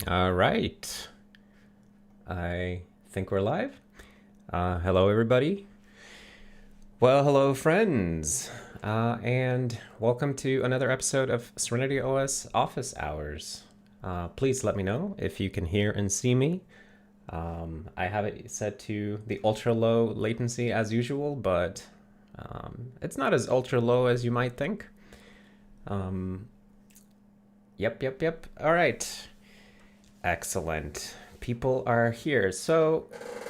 All right. I think we're live. Hello, everybody. Well, hello, friends. And welcome to another episode of SerenityOS Office Hours. Please let me know if you can hear and see me. I have it set to the ultra low latency as usual, but it's not as ultra low as you might think. Yep. All right. Excellent. People are here. So,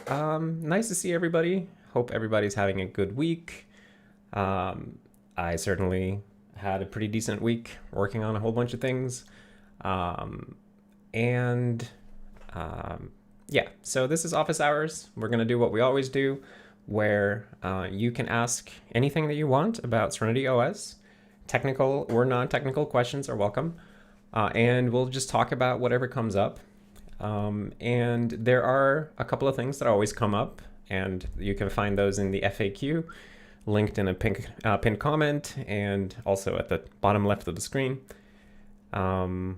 nice to see everybody. Hope everybody's having a good week. I certainly had a pretty decent week working on a whole bunch of things. And yeah, so this is office hours. We're going to do what we always do, where you can ask anything that you want about Serenity OS. Technical or non-technical questions are welcome. And we'll just talk about whatever comes up. And there are a couple of things that always come up, and you can find those in the FAQ, linked in a pinned comment, and also at the bottom left of the screen. Yeah,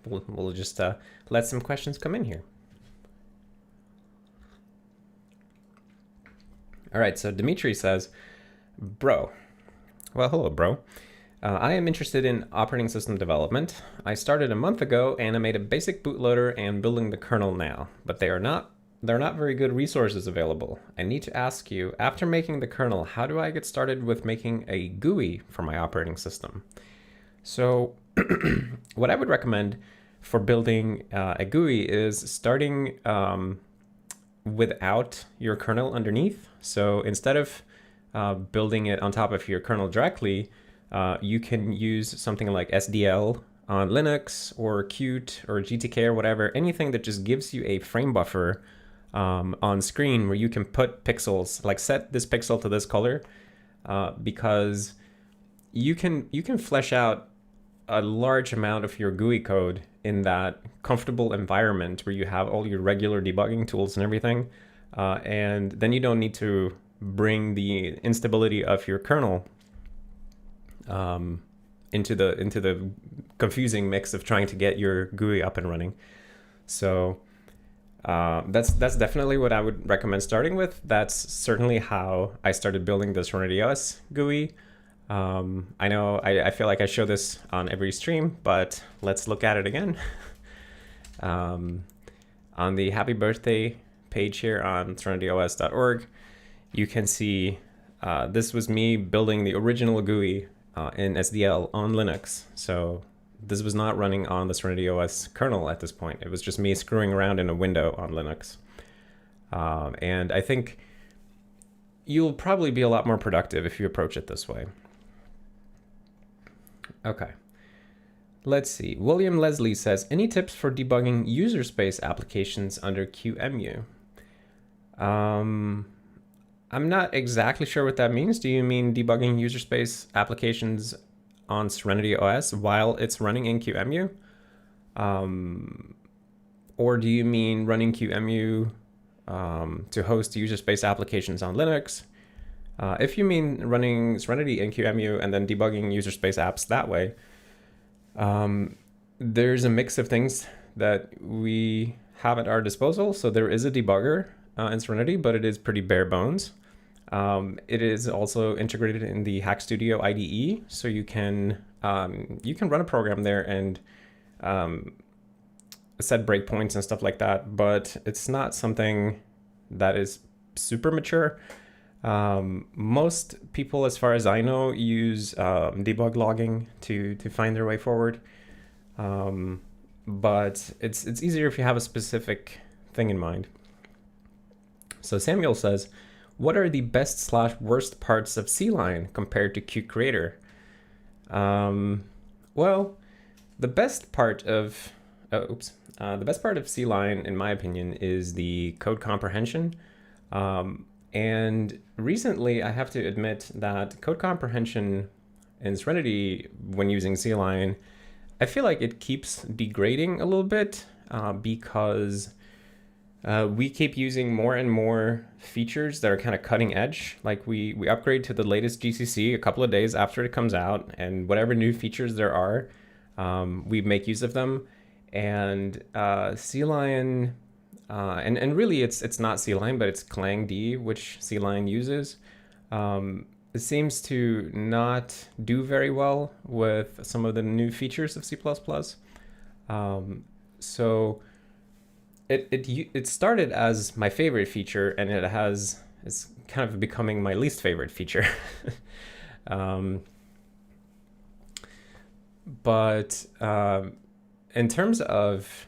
we'll just let some questions come in here. All right, so Dimitri says, bro. Well, hello, bro. I am interested in operating system development. I started a month ago and I made a basic bootloader and building the kernel now, but there are not very good resources available. I need to ask you, after making the kernel, how do I get started with making a GUI for my operating system? So what I would recommend for building a GUI is starting without your kernel underneath. So instead of building it on top of your kernel directly, you can use something like SDL on Linux or Qt or GTK or whatever, anything that just gives you a frame buffer on screen where you can put pixels, like set this pixel to this color, because you can flesh out a large amount of your GUI code in that comfortable environment where you have all your regular debugging tools and everything, and then you don't need to bring the instability of your kernel into the confusing mix of trying to get your GUI up and running. So that's definitely what I would recommend starting with. That's certainly how I started building the SerenityOS GUI. I know I feel like I show this on every stream, but let's look at it again. On the happy birthday page here on serenityos.org, you can see this was me building the original GUI in SDL on Linux. So this was not running on the SerenityOS kernel at this point. It was just me screwing around in a window on Linux. And I think you'll probably be a lot more productive if you approach it this way. Okay. Let's see. William Leslie says, any tips for debugging user space applications under QEMU? I'm not exactly sure what that means. Do you mean debugging user space applications on Serenity OS while it's running in QEMU? Or do you mean running QEMU to host user space applications on Linux? If you mean running Serenity in QEMU and then debugging user space apps that way, there's a mix of things that we have at our disposal. So there is a debugger in Serenity, but it is pretty bare bones. It is also integrated in the Hack Studio IDE, so you can run a program there and set breakpoints and stuff like that. But it's not something that is super mature. Most people, as far as I know, use debug logging to find their way forward. But it's easier if you have a specific thing in mind. So Samuel says, what are the best/worst parts of C-Line compared to Qt Creator? Well, the best part of C-Line, in my opinion, is the code comprehension. And recently, I have to admit that code comprehension in Serenity, when using C-Line, I feel like it keeps degrading a little bit because We keep using more and more features that are kind of cutting edge. Like we upgrade to the latest GCC a couple of days after it comes out, and whatever new features there are, we make use of them. And CLion, and really it's not CLion, but it's ClangD, which CLion uses. It seems to not do very well with some of the new features of C++. So it started as my favorite feature, and it's kind of becoming my least favorite feature. But in terms of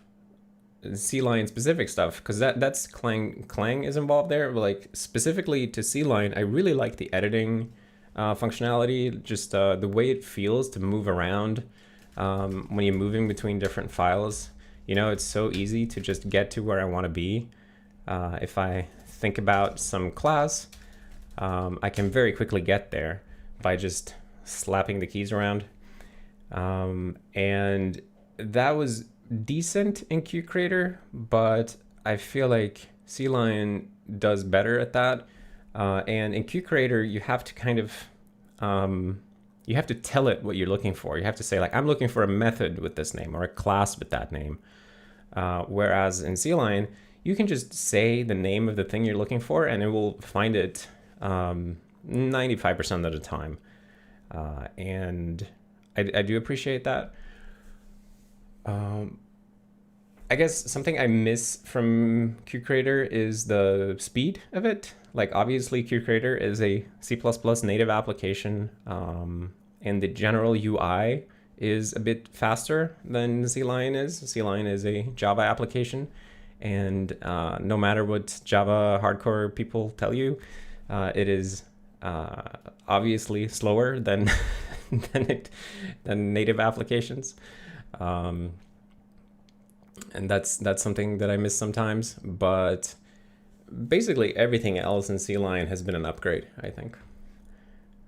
CLion specific stuff, because that's Clang is involved there, but like specifically to CLion, I really like the editing functionality, just the way it feels to move around when you're moving between different files. You know, it's so easy to just get to where I want to be. If I think about some class, I can very quickly get there by just slapping the keys around. And that was decent in QCreator, but I feel like CLion does better at that. And in QCreator, you have to kind of you have to tell it what you're looking for. You have to say, like, I'm looking for a method with this name or a class with that name. Whereas in CLion, you can just say the name of the thing you're looking for, and it will find it 95% of the time. And I do appreciate that. I guess something I miss from QCreator is the speed of it. Like, obviously, QCreator is a C++ native application, and the general UI is a bit faster than CLion is. CLion is a Java application, and no matter what Java hardcore people tell you, it is obviously slower than than native applications. And that's something that I miss sometimes, but basically everything else in CLion has been an upgrade, I think.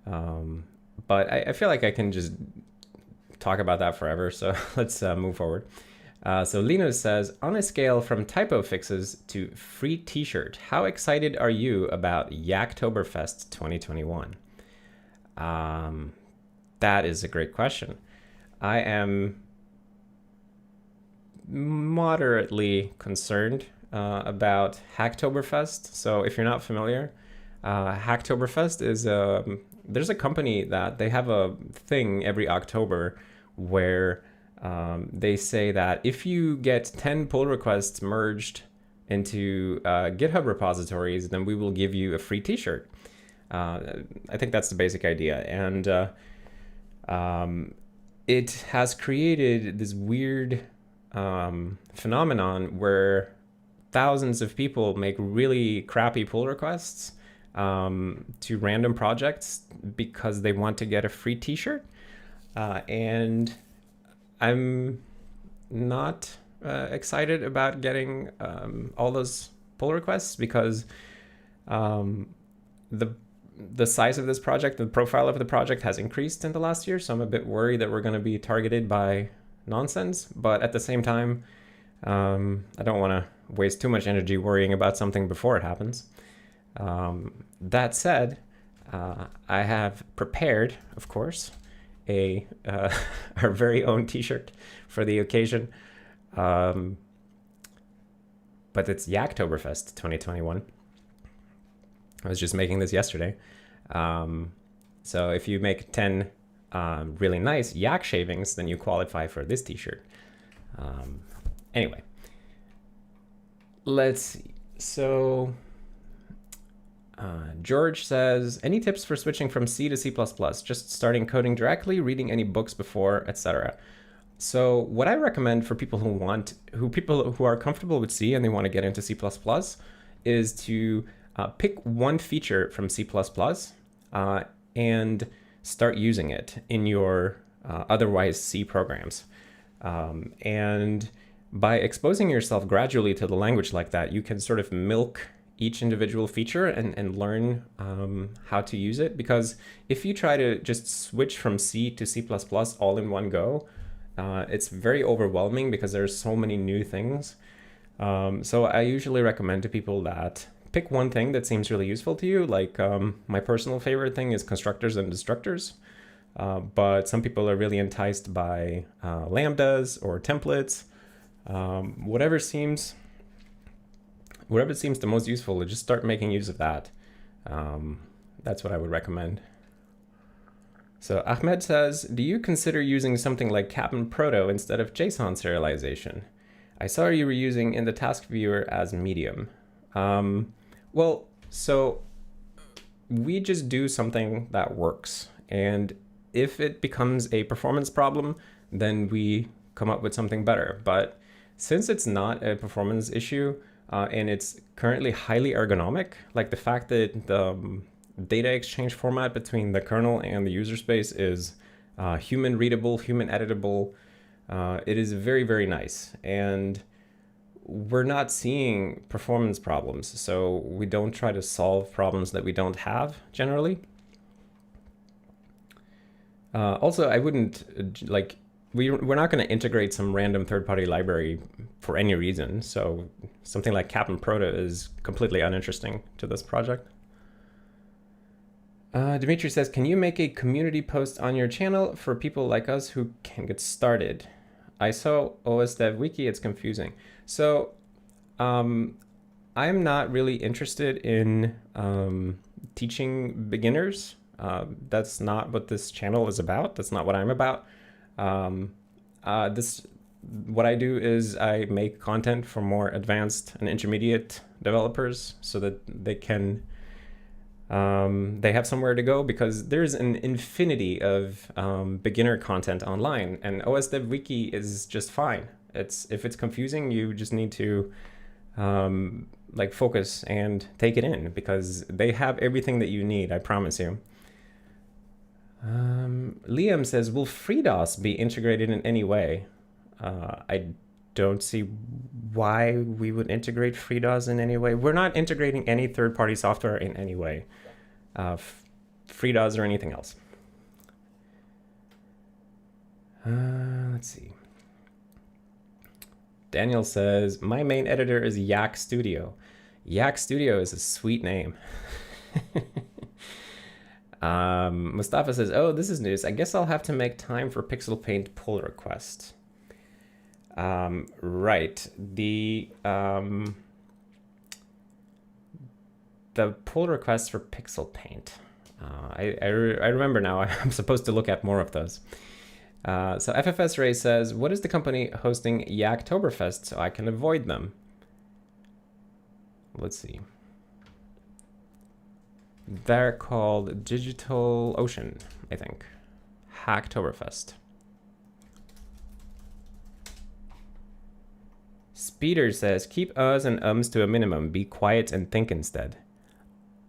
But I feel like I can just talk about that forever, so let's move forward. So Linus says, on a scale from typo fixes to free t-shirt, how excited are you about Hacktoberfest 2021? That is a great question. I am moderately concerned about Hacktoberfest. So if you're not familiar, Hacktoberfest is there's a company that they have a thing every October where they say that if you get 10 pull requests merged into GitHub repositories, then we will give you a free t-shirt. I think that's the basic idea. And it has created this weird phenomenon where thousands of people make really crappy pull requests to random projects because they want to get a free t-shirt. And I'm not excited about getting all those pull requests because the size of this project, the profile of the project has increased in the last year. So I'm a bit worried that we're going to be targeted by nonsense. But at the same time, I don't want to waste too much energy worrying about something before it happens. That said, I have prepared, of course, our very own t-shirt for the occasion. But it's Hacktoberfest 2021. I was just making this yesterday. So if you make 10 really nice yak shavings, then you qualify for this t-shirt. Anyway, let's see. So George says, any tips for switching from C to C++? Just starting coding directly, reading any books before, etc. So what I recommend for people who are comfortable with C and they want to get into C++ is to pick one feature from C++ and start using it in your otherwise C programs. And by exposing yourself gradually to the language like that, you can sort of milk each individual feature and learn how to use it. Because if you try to just switch from C to C++ all in one go, it's very overwhelming because there's so many new things. So I usually recommend to people that pick one thing that seems really useful to you. Like my personal favorite thing is constructors and destructors. But some people are really enticed by lambdas or templates. Whatever seems the most useful, just start making use of that. That's what I would recommend. So Ahmed says, do you consider using something like Cap'n Proto instead of JSON serialization? I saw you were using in the task viewer as medium. Well, so we just do something that works. And if it becomes a performance problem, then we come up with something better. But since it's not a performance issue, and it's currently highly ergonomic, like the fact that the data exchange format between the kernel and the user space is human readable, human editable, it is very, very nice. And we're not seeing performance problems, so we don't try to solve problems that we don't have generally. Also, I wouldn't, like, we're not going to integrate some random third-party library for any reason. So something like Cap'n Proto is completely uninteresting to this project. Dimitri says, can you make a community post on your channel for people like us who can get started? I saw OS Dev Wiki, it's confusing. So I'm not really interested in teaching beginners. That's not what this channel is about. That's not what I'm about. What I do is I make content for more advanced and intermediate developers so that they can they have somewhere to go, because there's an infinity of beginner content online, and OS Dev Wiki is just fine. If it's confusing, you just need to like focus and take it in, because they have everything that you need, I promise you. Liam says, will FreeDOS be integrated in any way? I don't see why we would integrate FreeDOS in any way. We're not integrating any third-party software in any way, FreeDOS or anything else. Let's see. Daniel says, my main editor is Yak Studio. Yak Studio is a sweet name. Mustafa says, oh, this is news. I guess I'll have to make time for PixelPaint pull request. Right. The pull requests for PixelPaint. I remember now. I'm supposed to look at more of those. So FFS Ray says, what is the company hosting Hacktoberfest so I can avoid them? Let's see. They're called DigitalOcean, I think. Hacktoberfest. Speeder says, keep uhs and ums to a minimum. Be quiet and think instead.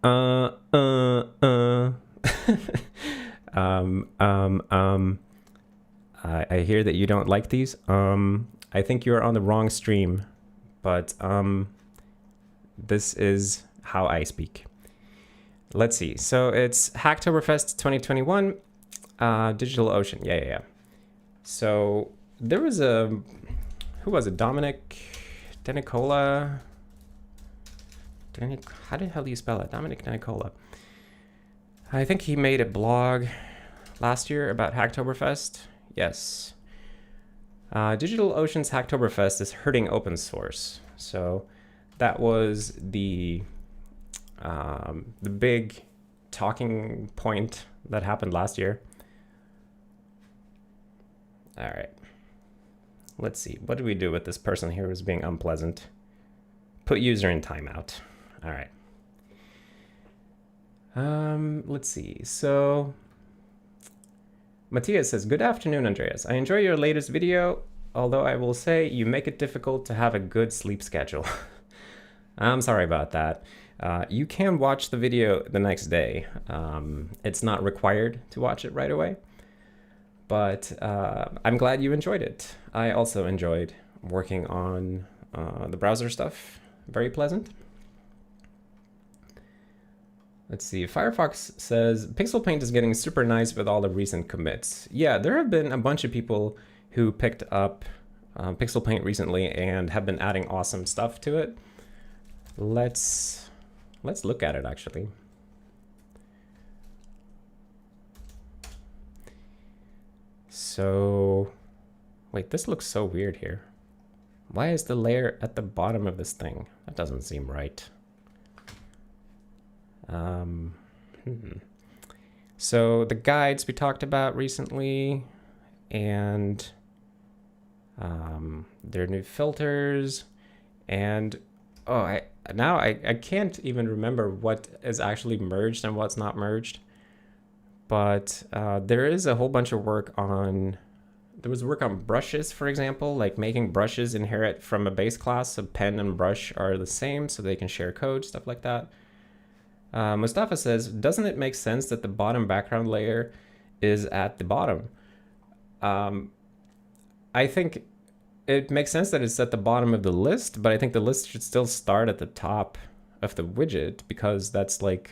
I hear that you don't like these. I think you're on the wrong stream, but this is how I speak. Let's see. So it's Hacktoberfest 2021, DigitalOcean. Yeah. So there was a, who was it? Dominic Denicola. How the hell do you spell it? Dominic Denicola. I think he made a blog last year about Hacktoberfest. Yes. DigitalOcean's Hacktoberfest is hurting open source. So that was the big talking point that happened last year. All right. Let's see. What do we do with this person here who's being unpleasant? Put user in timeout. All right. Let's see. So Matthias says, good afternoon, Andreas. I enjoy your latest video, although I will say you make it difficult to have a good sleep schedule. I'm sorry about that. You can watch the video the next day. It's not required to watch it right away, but I'm glad you enjoyed it. I also enjoyed working on the browser stuff. Very pleasant. Let's see. Firefox says, PixelPaint is getting super nice with all the recent commits. Yeah, there have been a bunch of people who picked up PixelPaint recently and have been adding awesome stuff to it. Let's look at it actually. So, wait, this looks so weird here. Why is the layer at the bottom of this thing? That doesn't seem right. So the guides we talked about recently, and there are new filters, and now I can't even remember what is actually merged and what's not merged. But there is a whole bunch of work on, there was work on brushes, for example, like making brushes inherit from a base class, so pen and brush are the same, so they can share code, stuff like that. Mustafa says, doesn't it make sense that the bottom background layer is at the bottom? I think it makes sense that it's at the bottom of the list, but I think the list should still start at the top of the widget, because that's like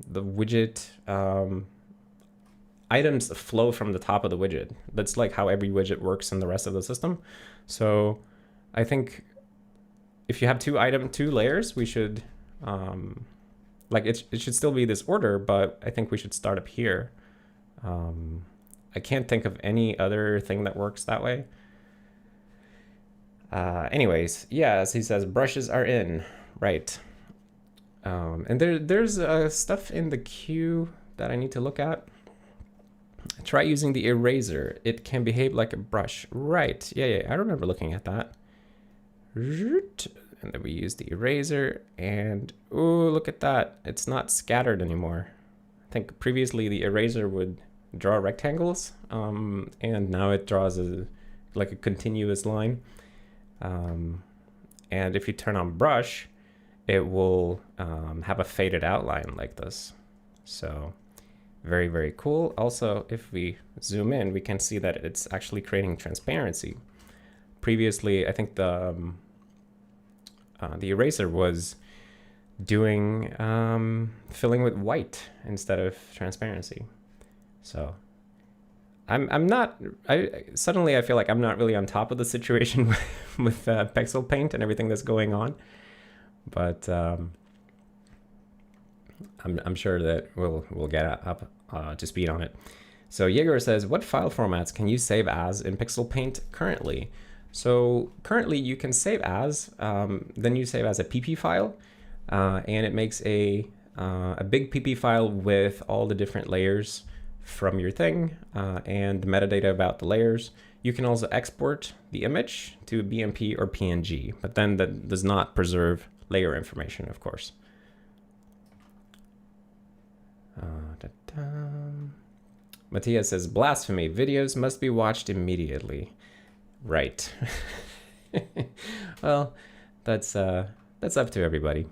the widget items flow from the top of the widget. That's like how every widget works in the rest of the system. So I think if you have two layers, we should like it should still be this order, but I think we should start up here. I can't think of any other thing that works that way. Anyways, yeah, as he says, brushes are in, right. And there's stuff in the queue that I need to look at. Try using the eraser. It can behave like a brush. Right, yeah, I remember looking at that. And then we use the eraser, and oh, look at that. It's not scattered anymore. I think previously the eraser would draw rectangles, and now it draws like a continuous line. And if you turn on brush, it will have a faded outline like this. So very, very cool. Also, if we zoom in, we can see that it's actually creating transparency. Previously, I think the eraser was doing filling with white instead of transparency. So suddenly I feel like I'm not really on top of the situation with PixelPaint and everything that's going on, but I'm sure that we'll get up to speed on it. So Yegor says, what file formats can you save as in PixelPaint currently? So currently you can save as, then you save as a PP file, and it makes a big PP file with all the different layers from your thing and the metadata about the layers. You can also export the image to BMP or PNG, but then that does not preserve layer information, of course. Matthias says, blasphemy, videos must be watched immediately. Right. Well, that's up to everybody.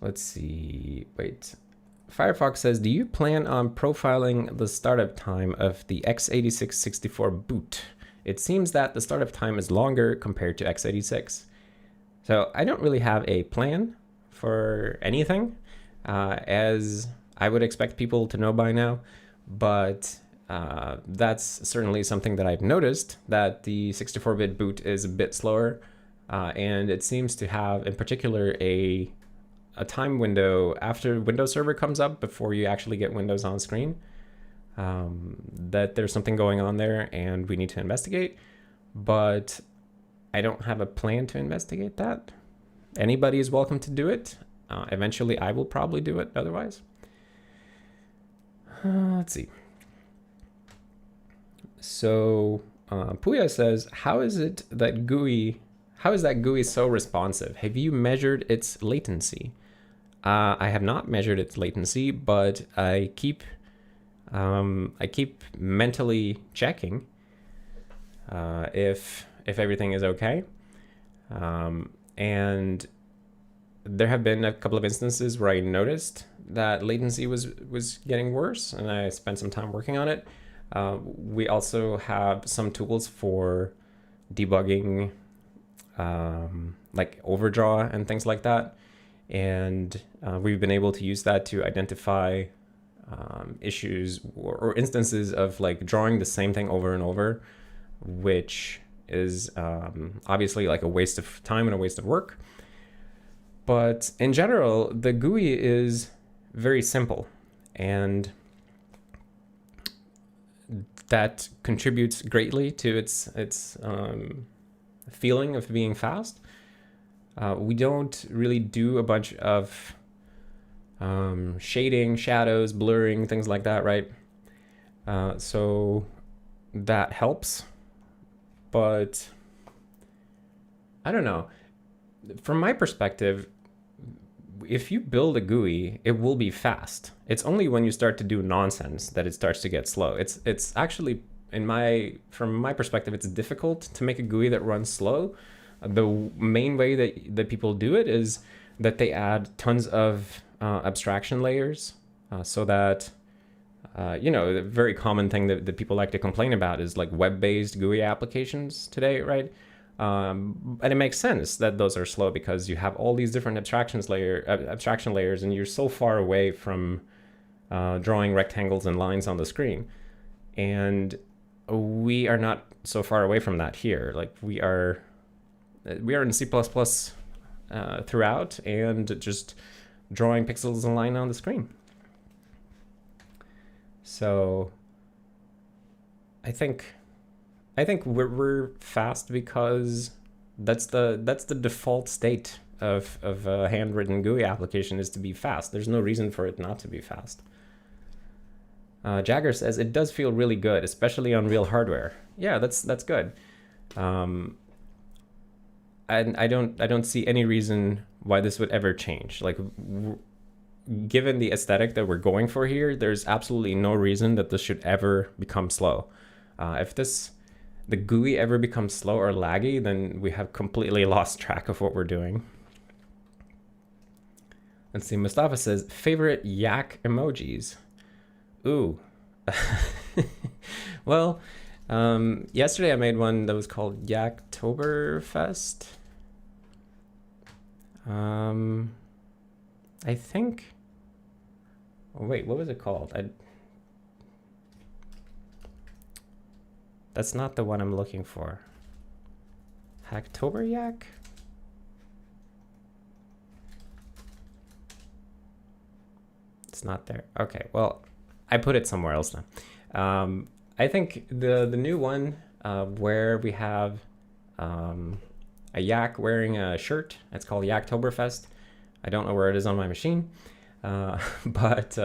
Let's see, wait. Firefox says, do you plan on profiling the startup time of the x86-64 boot? It seems that the startup time is longer compared to x86. So I don't really have a plan for anything, as I would expect people to know by now, but that's certainly something that I've noticed, that the 64-bit boot is a bit slower, and it seems to have, in particular, a time window after Windows Server comes up before you actually get Windows on screen, that there's something going on there and we need to investigate, but I don't have a plan to investigate that. Anybody is welcome to do it. Eventually I will probably do it otherwise. Let's see. So Puya says, how is that GUI so responsive? Have you measured its latency? I have not measured its latency, but I keep mentally checking if everything is okay. And there have been a couple of instances where I noticed that latency was getting worse, and I spent some time working on it. We also have some tools for debugging, like overdraw and things like that. And we've been able to use that to identify issues or instances of like drawing the same thing over and over, which is obviously like a waste of time and a waste of work. But in general, the GUI is very simple, and that contributes greatly to its feeling of being fast. We don't really do a bunch of shading, shadows, blurring, things like that, right? So that helps, but I don't know. From my perspective, if you build a GUI, it will be fast. It's only when you start to do nonsense that it starts to get slow. It's actually, from my perspective, it's difficult to make a GUI that runs slow. The main way that people do it is that they add tons of abstraction layers, so that the very common thing that people like to complain about is like web-based GUI applications today, right? And it makes sense that those are slow because you have all these different abstraction layers, and you're so far away from drawing rectangles and lines on the screen. And we are not so far away from that here. Like we are in C++ throughout, and just drawing pixels and line on the screen. So I think we're fast because that's the default state of a handwritten GUI application, is to be fast. There's no reason for it not to be fast. Jagger says it does feel really good, especially on real hardware. Yeah, that's good. And I don't see any reason why this would ever change. Like, given the aesthetic that we're going for here, there's absolutely no reason that this should ever become slow. If the GUI ever becomes slow or laggy, then we have completely lost track of what we're doing. Let's see, Mustafa says, favorite yak emojis. Ooh. Well, yesterday I made one that was called Hacktoberfest. I think, oh wait, what was it called? That's not the one I'm looking for. Hacktoberyak? It's not there. Okay, well, I put it somewhere else now. I think the new one where we have a yak wearing a shirt, it's called Hacktoberfest. I don't know where it is on my machine, but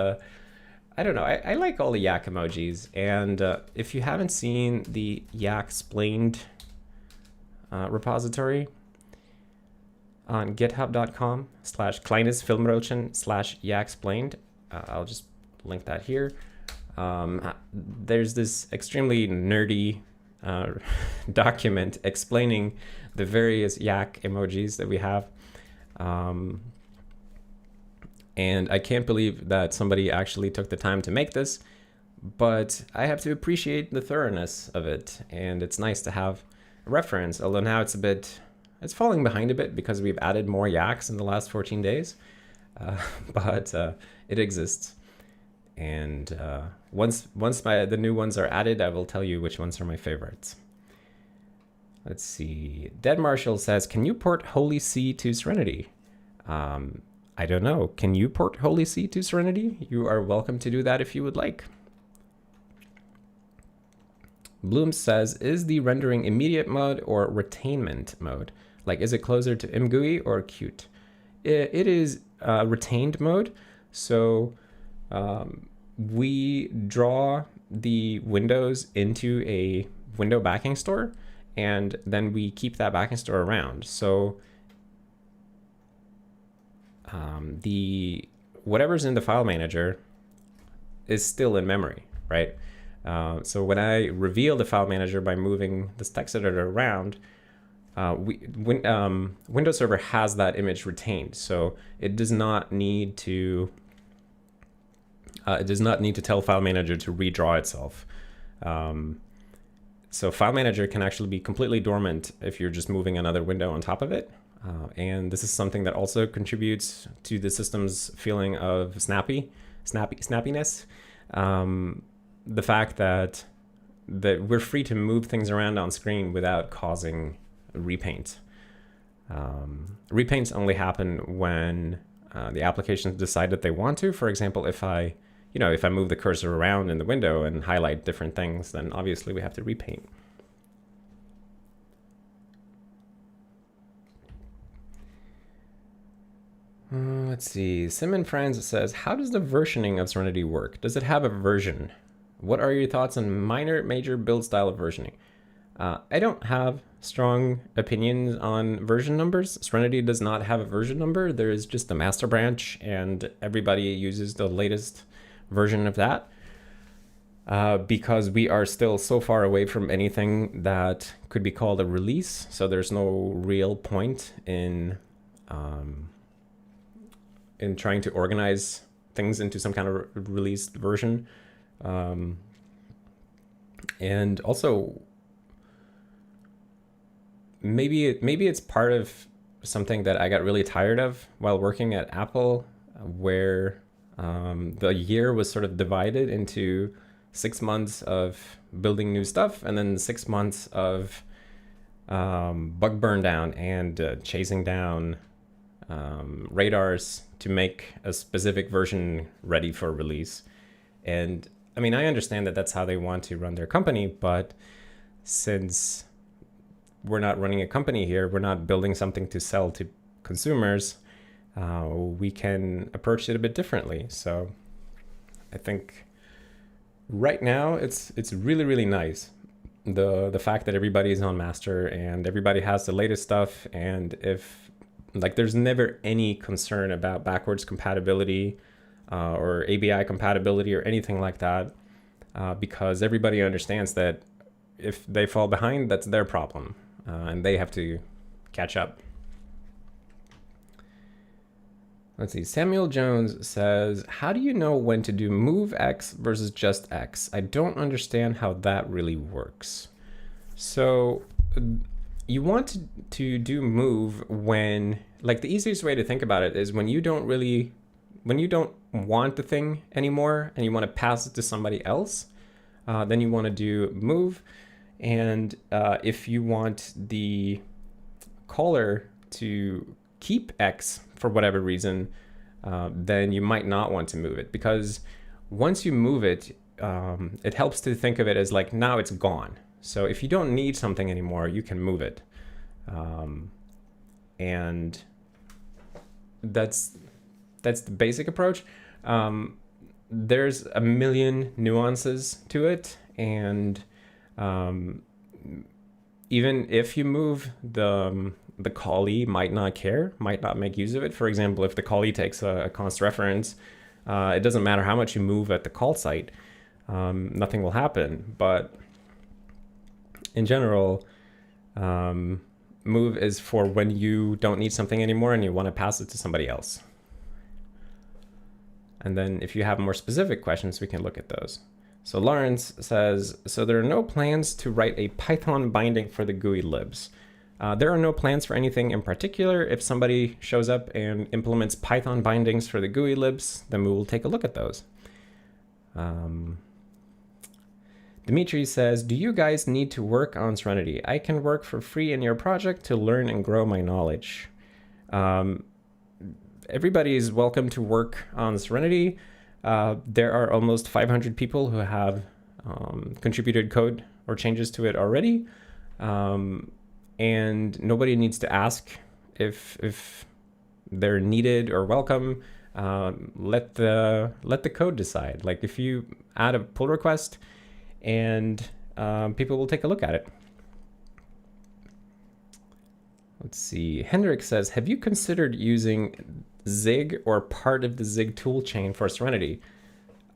I don't know. I like all the yak emojis, and if you haven't seen the Yaksplained repository on github.com/kleines-filmröllchen/Yaksplained, I'll just link that here. There's this extremely nerdy document explaining the various yak emojis that we have. And I can't believe that somebody actually took the time to make this, but I have to appreciate the thoroughness of it, and it's nice to have a reference, although now it's falling behind a bit because we've added more yaks in the last 14 days, but it exists. And once the new ones are added, I will tell you which ones are my favorites. Let's see. Dead Marshall says, can you port Holy C to Serenity? I don't know. Can you port Holy C to Serenity? You are welcome to do that if you would like. Bloom says, is the rendering immediate mode or retainment mode? Like, is it closer to mGUI or Qt? It is retained mode. So we draw the windows into a window backing store, and then we keep that backing store around. So whatever's in the file manager is still in memory, right? So when I reveal the file manager by moving this text editor around, Windows Server has that image retained, so it does not need to tell file manager to redraw itself. So file manager can actually be completely dormant if you're just moving another window on top of it. And this is something that also contributes to the system's feeling of snappy. snappiness. The fact that we're free to move things around on screen without causing repaint. Repaints only happen when the applications decide that they want to. For example, if I move the cursor around in the window and highlight different things, then obviously we have to repaint. Let's see. Simon Franz says, how does the versioning of Serenity work? Does it have a version? What are your thoughts on minor, major build style of versioning? I don't have strong opinions on version numbers. Serenity does not have a version number. There is just a master branch, and everybody uses the latest version of that. Because we are still so far away from anything that could be called a release, so there's no real point in trying to organize things into some kind of released version. And also, maybe it's part of something that I got really tired of while working at Apple, where the year was sort of divided into 6 months of building new stuff and then 6 months of bug burn down and chasing down radars to make a specific version ready for release. And I mean, I understand that that's how they want to run their company, but since we're not running a company here, we're not building something to sell to consumers, we can approach it a bit differently. So I think right now it's really, really nice. The fact that everybody is on master and everybody has the latest stuff, and if there's never any concern about backwards compatibility or ABI compatibility or anything like that, because everybody understands that if they fall behind, that's their problem, and they have to catch up. Let's see. Samuel Jones says, how do you know when to do move X versus just X? I don't understand how that really works. So you want to do move when, the easiest way to think about it is when you don't want the thing anymore and you want to pass it to somebody else, then you want to do move. And if you want the caller to keep X for whatever reason, then you might not want to move it, because once you move it, it helps to think of it as now it's gone. So if you don't need something anymore, you can move it. And that's the basic approach. There's a million nuances to it, and even if you move, the callee might not care, might not make use of it. For example, if the callee takes a const reference, it doesn't matter how much you move at the call site, nothing will happen. But in general, move is for when you don't need something anymore and you want to pass it to somebody else. And then if you have more specific questions, we can look at those. So Lawrence says, so there are no plans to write a Python binding for the GUI libs. There are no plans for anything in particular. If somebody shows up and implements Python bindings for the GUI libs, then we will take a look at those. Dimitri says, do you guys need to work on Serenity? I can work for free in your project to learn and grow my knowledge. Everybody is welcome to work on Serenity. There are almost 500 people who have contributed code or changes to it already. And nobody needs to ask if they're needed or welcome. Let the code decide. If you add a pull request, and people will take a look at it. Let's see. Hendrik says, have you considered using Zig or part of the Zig toolchain for Serenity?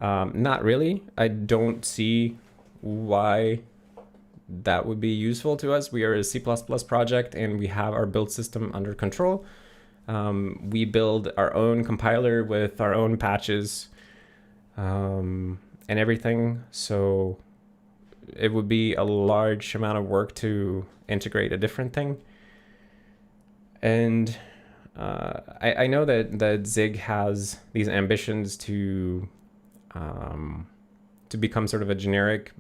Not really. I don't see why that would be useful to us. We are a C++ project and we have our build system under control. We build our own compiler with our own patches and everything. So it would be a large amount of work to integrate a different thing. And I know that Zig has these ambitions to to become sort of a generic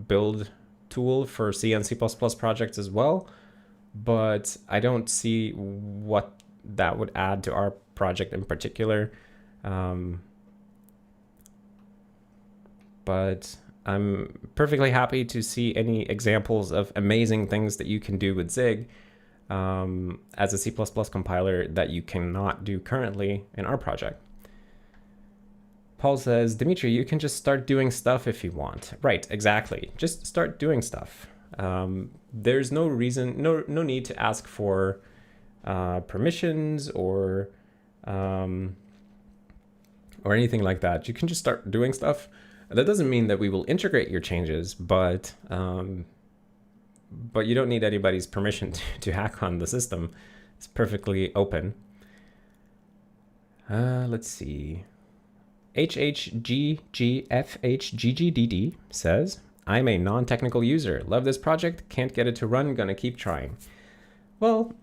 build tool for C and C++ projects as well, but I don't see what that would add to our project in particular. But I'm perfectly happy to see any examples of amazing things that you can do with Zig as a C++ compiler that you cannot do currently in our project. Paul says, Dimitri, you can just start doing stuff if you want. Right, exactly. Just start doing stuff. There's no reason, no need to ask for permissions or anything like that. You can just start doing stuff. That doesn't mean that we will integrate your changes, but you don't need anybody's permission to hack on the system. It's perfectly open. Let's see. HHGGFHGGDD says, I'm a non-technical user. Love this project. Can't get it to run. Gonna keep trying. Well,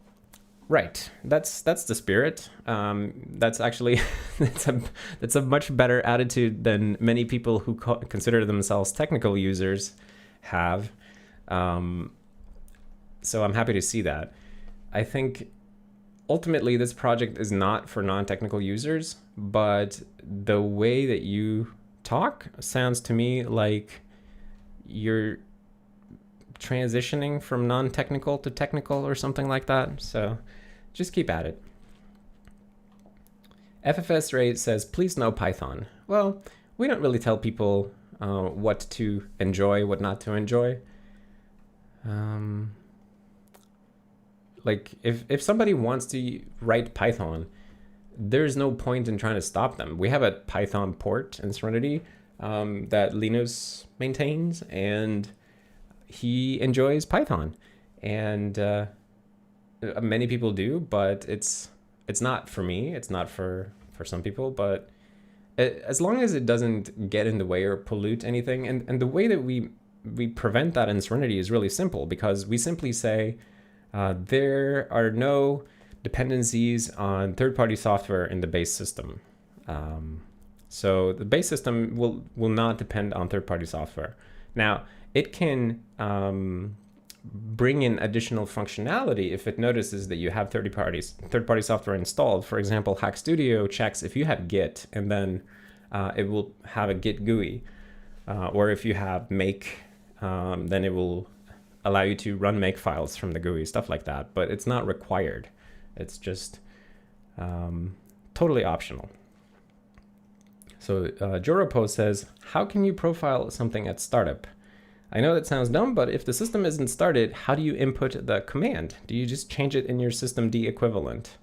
right. That's the spirit. That's actually that's a much better attitude than many people who consider themselves technical users have. So I'm happy to see that. I think ultimately this project is not for non-technical users, but the way that you talk sounds to me like you're transitioning from non-technical to technical or something like that. So just keep at it. FFS Ray says, please no Python. Well, we don't really tell people what to enjoy, what not to enjoy. Like if somebody wants to write Python, there's no point in trying to stop them. We have a Python port in Serenity that Linus maintains, and he enjoys Python, and many people do, but it's not for me. It's not for some people, but as long as it doesn't get in the way or pollute anything, and the way that we prevent that in Serenity is really simple, because we simply say there are no dependencies on third-party software in the base system. So the base system will not depend on third-party software. Now, it can bring in additional functionality if it notices that you have third-party software installed. For example, Hack Studio checks if you have Git, and then it will have a Git GUI. Or if you have make, then it will allow you to run make files from the GUI, stuff like that. But it's not required. It's just totally optional. So Joropo says, how can you profile something at startup? I know that sounds dumb, but if the system isn't started, how do you input the command? Do you just change it in your systemd equivalent?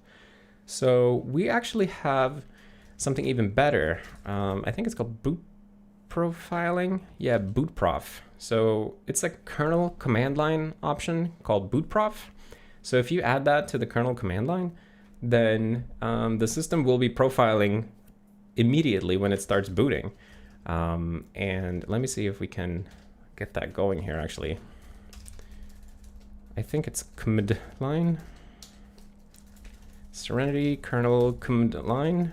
So we actually have something even better. I think it's called boot profiling. Yeah, bootprof. So it's a kernel command line option called bootprof. So if you add that to the kernel command line, then the system will be profiling immediately when it starts booting. And let me see if we can get that going here, actually. I think it's command line. Serenity kernel command line.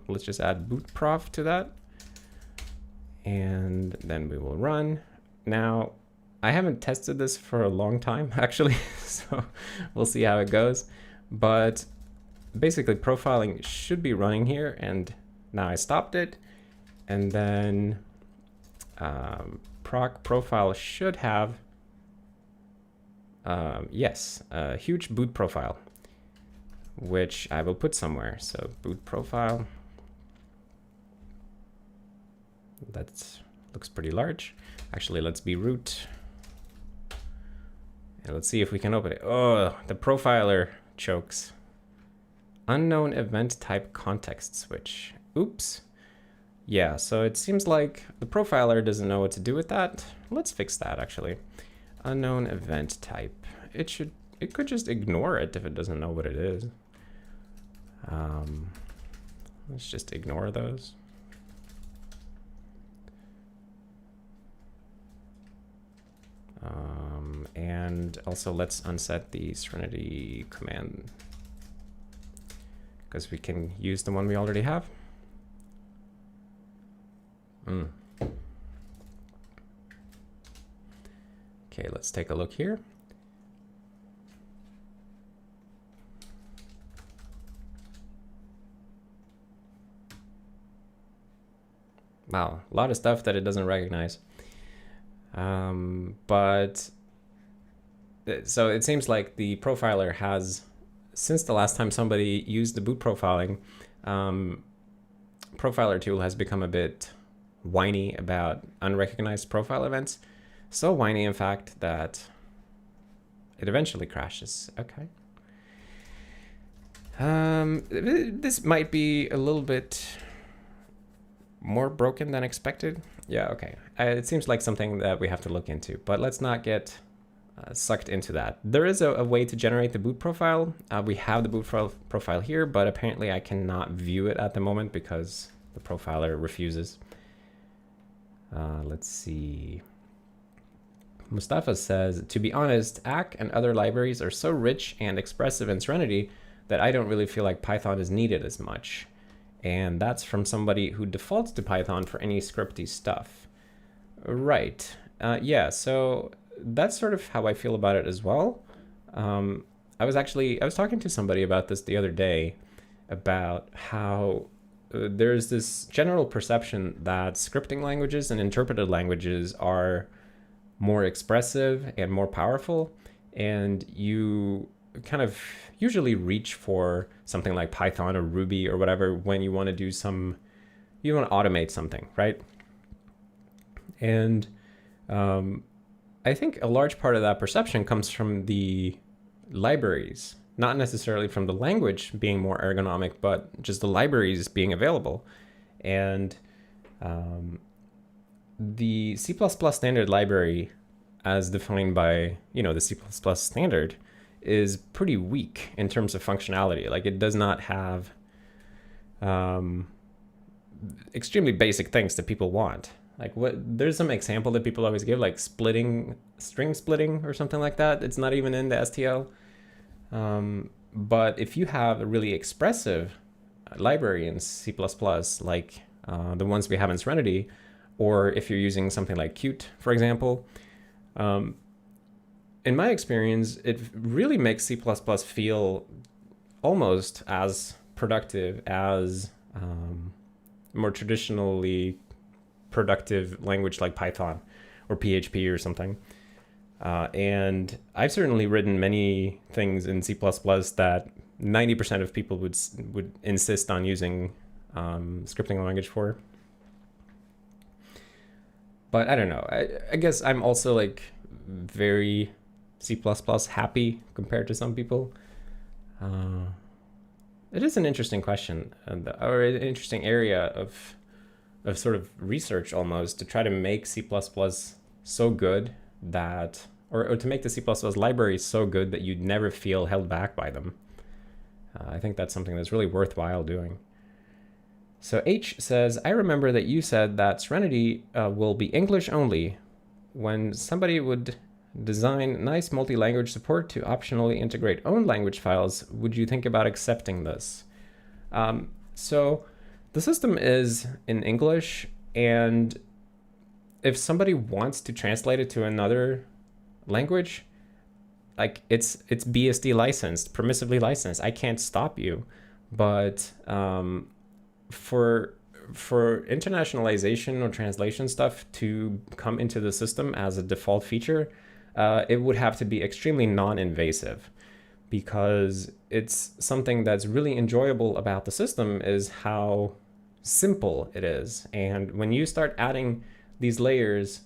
Let's just add bootprof to that. And then we will run. Now, I haven't tested this for a long time, actually, so we'll see how it goes. But basically, profiling should be running here, and now I stopped it. And then proc profile should have, yes, a huge boot profile, which I will put somewhere. So boot profile, that looks pretty large. Actually, let's be root. And let's see if we can open it. Oh, the profiler chokes. Unknown event type context switch. Oops. Yeah, so it seems like the profiler doesn't know what to do with that. Let's fix that, actually. Unknown event type. It could just ignore it if it doesn't know what it is. Let's just ignore those. And also let's unset the Serenity command, because we can use the one we already have. Okay, let's take a look here. Wow, a lot of stuff that it doesn't recognize. But so it seems like the profiler has, since the last time somebody used the boot profiling, profiler tool has become a bit whiny about unrecognized profile events. So whiny, in fact, that it eventually crashes. Okay. This might be a little bit more broken than expected. Yeah, okay. It seems like something that we have to look into, but let's not get sucked into that. There is a way to generate the boot profile. We have the boot profile here, but apparently I cannot view it at the moment because the profiler refuses. Let's see. Mustafa says, to be honest, ACK and other libraries are so rich and expressive in Serenity that I don't really feel like Python is needed as much. And that's from somebody who defaults to Python for any scripty stuff. Right. Yeah, so that's sort of how I feel about it as well. I was talking to somebody about this the other day, about how there's this general perception that scripting languages and interpreted languages are more expressive and more powerful, and you kind of usually reach for something like Python or Ruby or whatever when you want to do you want to automate something, right? And I think a large part of that perception comes from the libraries, not necessarily from the language being more ergonomic, but just the libraries being available. And the C++ standard library, as defined by, the C++ standard, is pretty weak in terms of functionality. Like, it does not have extremely basic things that people want. Like, there's some example that people always give, like string splitting or something like that. It's not even in the STL. But if you have a really expressive library in C++, like the ones we have in Serenity, or if you're using something like Qt, for example, in my experience, it really makes C++ feel almost as productive as more traditionally productive language like Python or PHP or something. And I've certainly written many things in C++ that 90% of people would insist on using scripting language for. But I don't know. I guess I'm also like very C++ happy compared to some people. It is an interesting question, or an interesting area of sort of research almost, to try to make C++ so good that, or to make the C++ library so good that you'd never feel held back by them. I think that's something that's really worthwhile doing. So H says, I remember that you said that Serenity will be English only. When somebody would design nice multi-language support to optionally integrate own language files, would you think about accepting this? So the system is in English, and if somebody wants to translate it to another language, like it's BSD licensed, permissively licensed. I can't stop you, but for internationalization or translation stuff to come into the system as a default feature, it would have to be extremely non-invasive, because it's something that's really enjoyable about the system is how simple it is. And when you start adding these layers,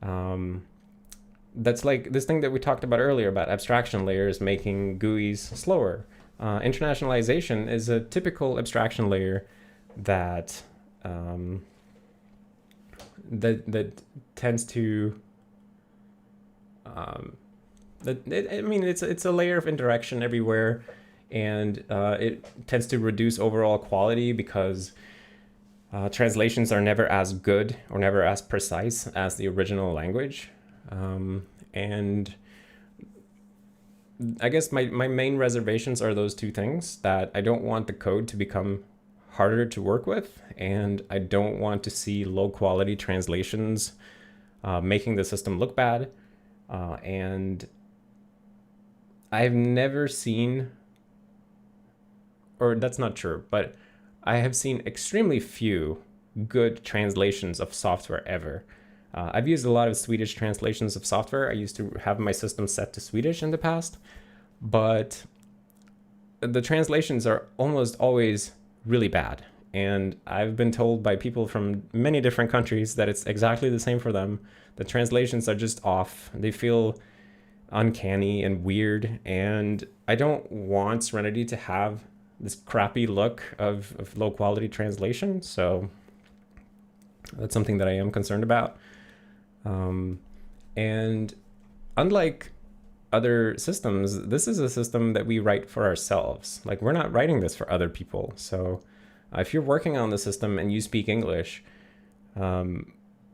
that's like this thing that we talked about earlier about abstraction layers making GUIs slower. Internationalization is a typical abstraction layer that that tends to it's a layer of interaction everywhere, and it tends to reduce overall quality because translations are never as good or never as precise as the original language. And I guess my main reservations are those two things, that I don't want the code to become harder to work with, and I don't want to see low quality translations making the system look bad. And I've never seen, or that's not true, but I have seen extremely few good translations of software ever. I've used a lot of Swedish translations of software. I used to have my system set to Swedish in the past, but the translations are almost always really bad. And I've been told by people from many different countries that it's exactly the same for them. The translations are just off. They feel uncanny and weird. And I don't want Serenity to have this crappy look of low quality translation. So that's something that I am concerned about. And unlike other systems, this is a system that we write for ourselves. Like, we're not writing this for other people. So if you're working on the system and you speak English, then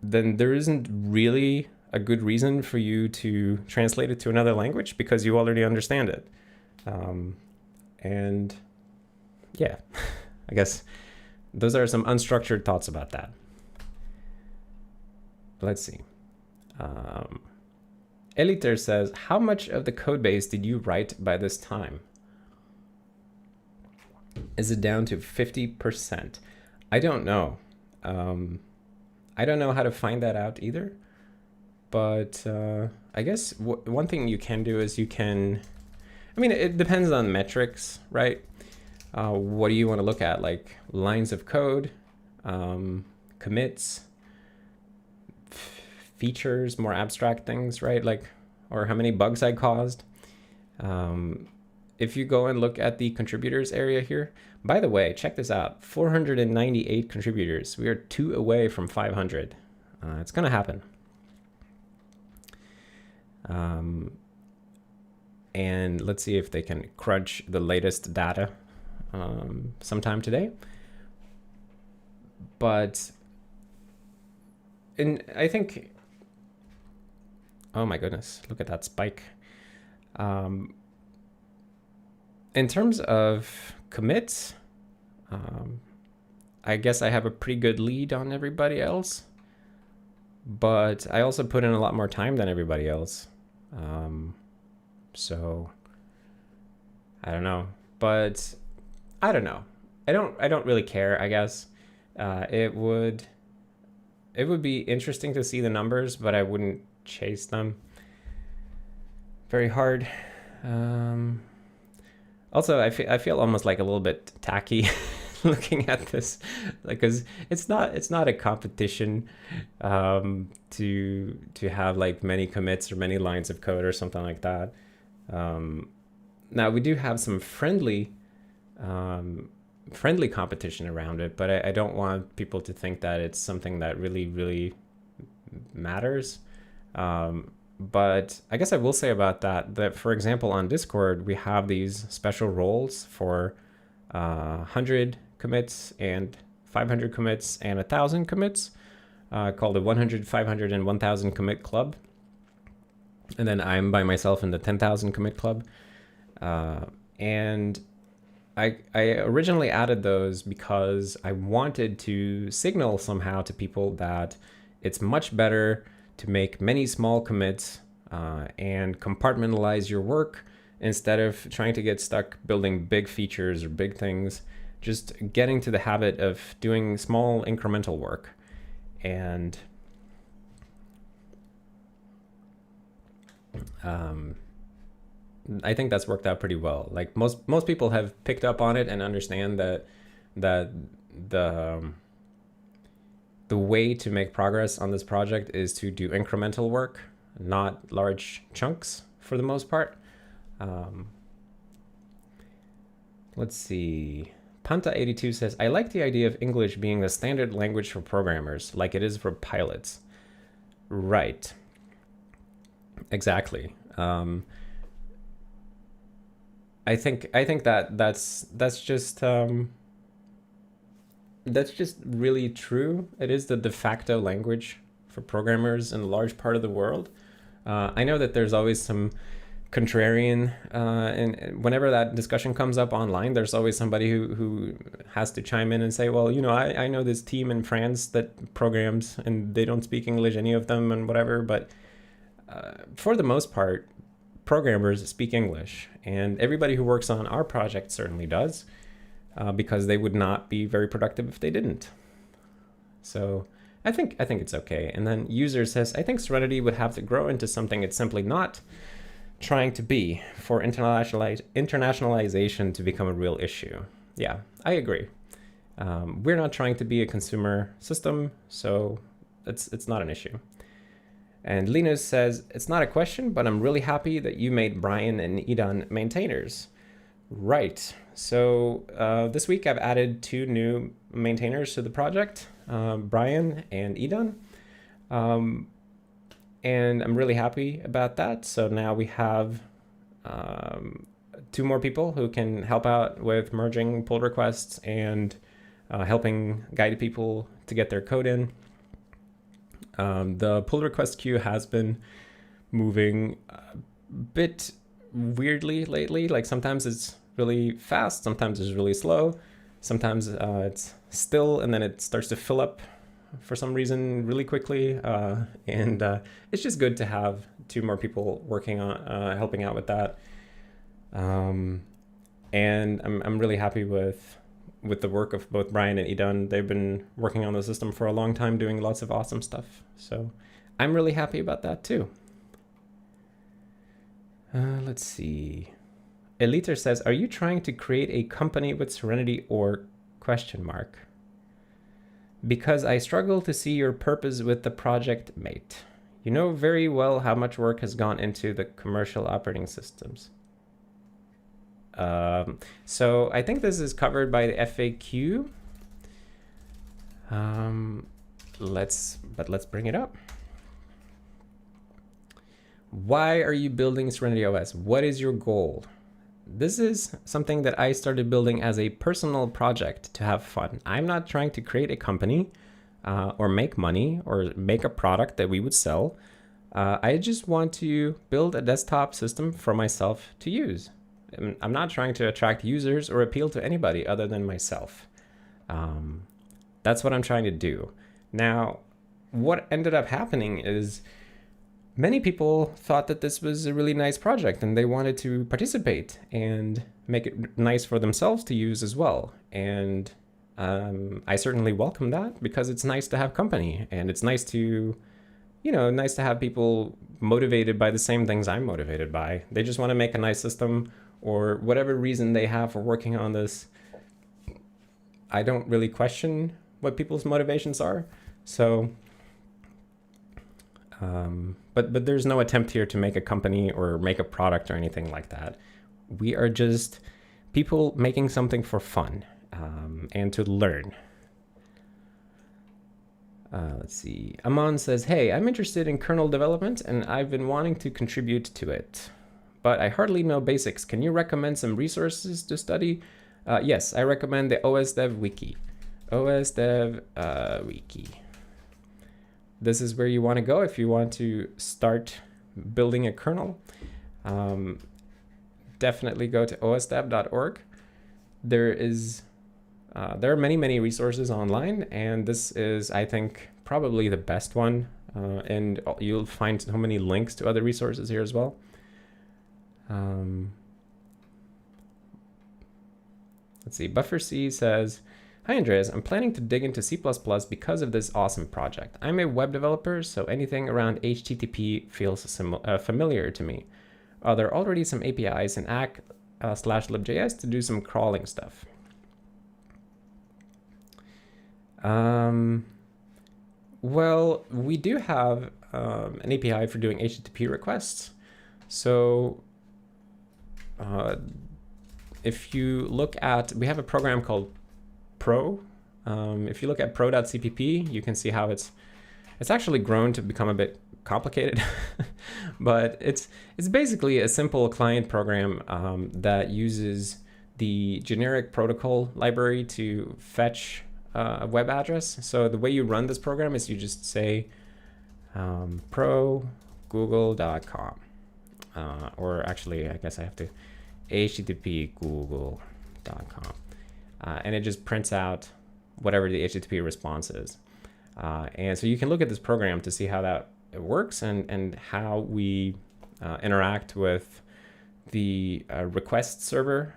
there isn't really a good reason for you to translate it to another language because you already understand it. And yeah, I guess those are some unstructured thoughts about that. Let's see. Eliter says, how much of the code base did you write by this time? Is it down to 50%? I don't know. I don't know how to find that out either. But I guess one thing you can do is you can, I mean, it depends on metrics, right? What do you want to look at? Like lines of code, commits, features, more abstract things, right? Like, or how many bugs I caused. If you go and look at the contributors area here, by the way, check this out, 498 contributors. We are 2 away from 500. It's gonna happen. And let's see if they can crunch the latest data sometime today. But I think, oh my goodness, look at that spike. In terms of commits, I guess I have a pretty good lead on everybody else, but I also put in a lot more time than everybody else. So I don't know, but I don't know. I don't really care, I guess. It would be interesting to see the numbers, but I wouldn't chase them very hard. Also, I feel almost like a little bit tacky looking at this, like, because it's not a competition to have like many commits or many lines of code or something like that. Now we do have some friendly competition around it, but I don't want people to think that it's something that really matters. But I guess I will say about that, for example, on Discord, we have these special roles for 100 commits and 500 commits and 1,000 commits, called the 100, 500, and 1,000 commit club. And then I'm by myself in the 10,000 commit club. And I originally added those because I wanted to signal somehow to people that it's much better to make many small commits and compartmentalize your work instead of trying to get stuck building big features or big things. Just getting to the habit of doing small incremental work. And I think that's worked out pretty well. Like most people have picked up on it and understand that the way to make progress on this project is to do incremental work, not large chunks for the most part. Let's see. Panta82 says, I like the idea of English being the standard language for programmers, like it is for pilots. Right. Exactly. I think that's just really true. It is the de facto language for programmers in a large part of the world. I know that there's always some contrarian, and whenever that discussion comes up online, there's always somebody who has to chime in and say, well, you know, I know this team in France that programs and they don't speak English, any of them, and whatever, but for the most part, programmers speak English, and everybody who works on our project certainly does, because they would not be very productive if they didn't. So I think it's okay. And then user says, I think Serenity would have to grow into something it's simply not trying to be for internationalization to become a real issue. Yeah, I agree. We're not trying to be a consumer system, so it's not an issue. And Linus says, it's not a question, but I'm really happy that you made Brian and Idan maintainers. Right. So this week I've added 2 new maintainers to the project, Brian and Idan. And I'm really happy about that. So now we have 2 more people who can help out with merging pull requests and helping guide people to get their code in. The pull request queue has been moving a bit weirdly lately. Like sometimes it's really fast, sometimes it's really slow, sometimes it's still, and then it starts to fill up for some reason really quickly. And it's just good to have 2 more people working on helping out with that. And I'm really happy with the work of both Brian and Idan. They've been working on the system for a long time, doing lots of awesome stuff. So I'm really happy about that too. Let's see. Eliter says, are you trying to create a company with Serenity or ? Because I struggle to see your purpose with the project, mate. You know very well how much work has gone into the commercial operating systems. So I think this is covered by the FAQ. Let's bring it up. Why are you building SerenityOS? What is your goal? This is something that I started building as a personal project to have fun. I'm not trying to create a company or make money or make a product that we would sell. I just want to build a desktop system for myself to use. I'm not trying to attract users or appeal to anybody other than myself. That's what I'm trying to do. Now, what ended up happening is many people thought that this was a really nice project and they wanted to participate and make it nice for themselves to use as well. And I certainly welcome that because it's nice to have company and it's nice to, nice to have people motivated by the same things I'm motivated by. They just want to make a nice system or whatever reason they have for working on this. I don't really question what people's motivations are. So, but there's no attempt here to make a company or make a product or anything like that. We are just people making something for fun and to learn. Let's see. Aman says, hey, I'm interested in kernel development and I've been wanting to contribute to it, but I hardly know basics. Can you recommend some resources to study? Yes, I recommend the OSDev Wiki. OSDev Wiki. This is where you want to go if you want to start building a kernel. Definitely go to osdev.org. There are many resources online, and this is, I think, probably the best one. And you'll find so many links to other resources here as well. Let's see. Buffer C says, hi, Andreas. I'm planning to dig into C++ because of this awesome project. I'm a web developer, so anything around HTTP feels familiar to me. There are already some APIs in ack/libjs to do some crawling stuff. Well, we do have an API for doing HTTP requests. So if you look at, we have a program called Pro. If you look at pro.cpp, you can see how it's actually grown to become a bit complicated, but it's basically a simple client program that uses the generic protocol library to fetch a web address. So the way you run this program is you just say pro google.com, or actually, I guess I have to http google.com, and it just prints out whatever the HTTP response is. And so you can look at this program to see how that works and how we interact with the request server,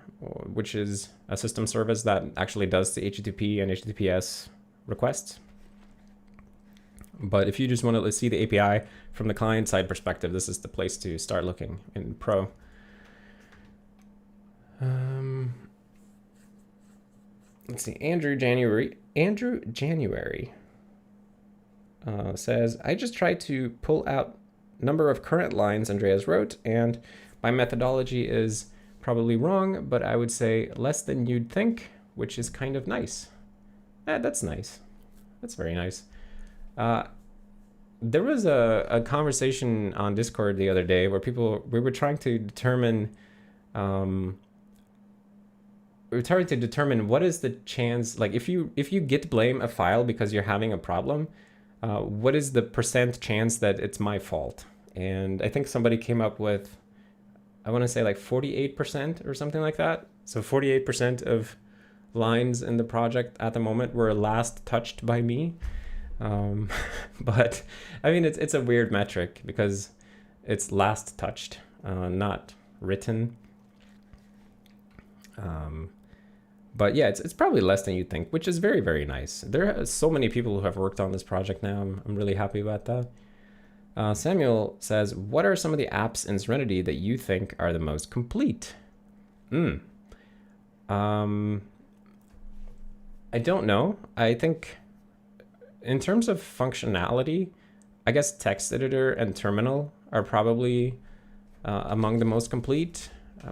which is a system service that actually does the HTTP and HTTPS requests. But if you just want to see the API from the client side perspective, this is the place to start looking in Pro. Let's see, Andrew January says, I just tried to pull out number of current lines Andreas wrote, and my methodology is probably wrong, but I would say less than you'd think, which is kind of nice. That's nice. That's very nice. There was a conversation on Discord the other day where we were trying to determine what is the chance, like if you git blame a file because you're having a problem, what is the % chance that it's my fault? And I think somebody came up with, I want to say like 48% or something like that. So 48% of lines in the project at the moment were last touched by me. But I mean, it's a weird metric because it's last touched, not written. But yeah, it's probably less than you think, which is very, very nice. There are so many people who have worked on this project now. I'm really happy about that. Samuel says, what are some of the apps in Serenity that you think are the most complete? I don't know. I think in terms of functionality, I guess text editor and terminal are probably among the most complete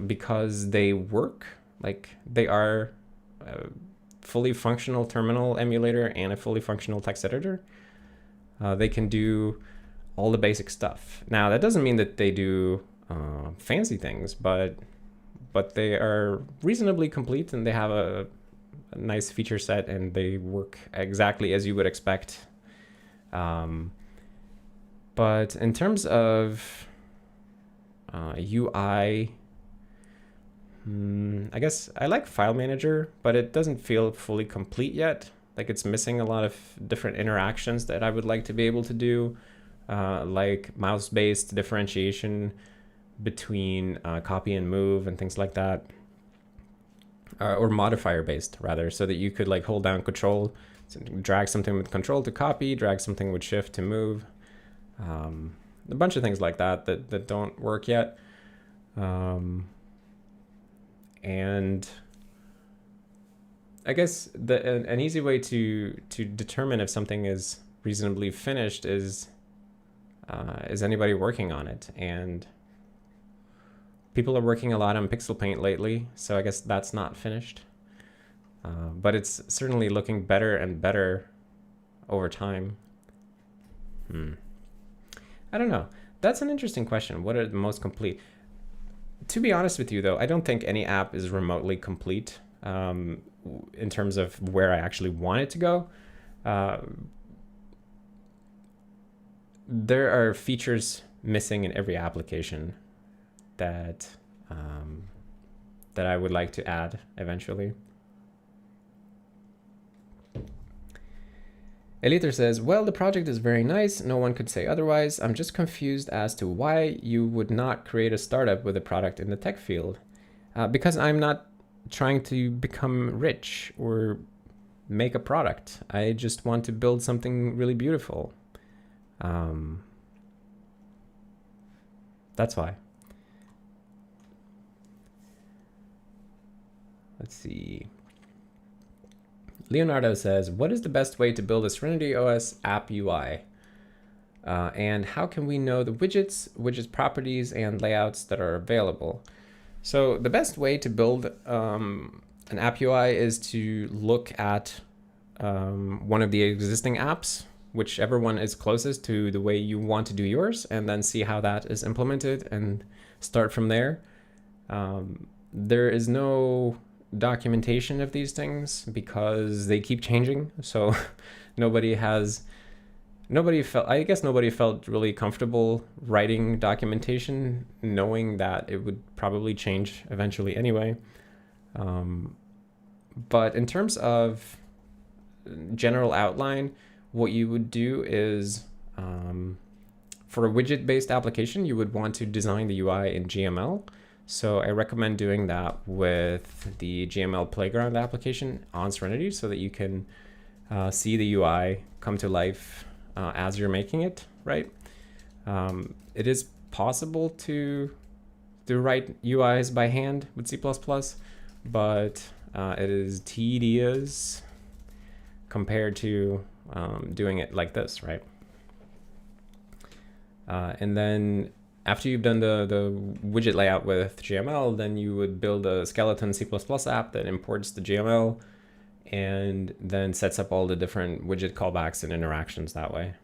because they work. Like they are a fully functional terminal emulator and a fully functional text editor. They can do all the basic stuff. Now that doesn't mean that they do fancy things, but they are reasonably complete and they have a nice feature set and they work exactly as you would expect. But in terms of UI, I guess I like File Manager, but it doesn't feel fully complete yet. Like it's missing a lot of different interactions that I would like to be able to do, like mouse-based differentiation between copy and move and things like that. Or modifier-based rather, so that you could like hold down Control, drag something with Control to copy, drag something with Shift to move. A bunch of things like that don't work yet. And I guess an easy way to determine if something is reasonably finished is anybody working on it? And people are working a lot on PixelPaint lately, so I guess that's not finished. But it's certainly looking better and better over time. I don't know. That's an interesting question. What are the most complete? To be honest with you, though, I don't think any app is remotely complete in terms of where I actually want it to go. There are features missing in every application that I would like to add eventually. Eliter says, well, the project is very nice. No one could say otherwise. I'm just confused as to why you would not create a startup with a product in the tech field. Because I'm not trying to become rich or make a product. I just want to build something really beautiful. That's why. Let's see. Leonardo says, what is the best way to build a SerenityOS app UI? And how can we know the widgets properties, and layouts that are available? So the best way to build an app UI is to look at one of the existing apps, whichever one is closest to the way you want to do yours, and then see how that is implemented and start from there. There is no documentation of these things because they keep changing, so nobody has I guess nobody felt really comfortable writing documentation, knowing that it would probably change eventually anyway. But in terms of general outline, what you would do is, for a widget-based application, you would want to design the UI in GML. So I recommend doing that with the GML Playground application on Serenity so that you can see the UI come to life as you're making it, right? It is possible to write UIs by hand with C++, but it is tedious compared to doing it like this, right? And then after you've done the widget layout with GML, then you would build a skeleton C++ app that imports the GML and then sets up all the different widget callbacks and interactions that way.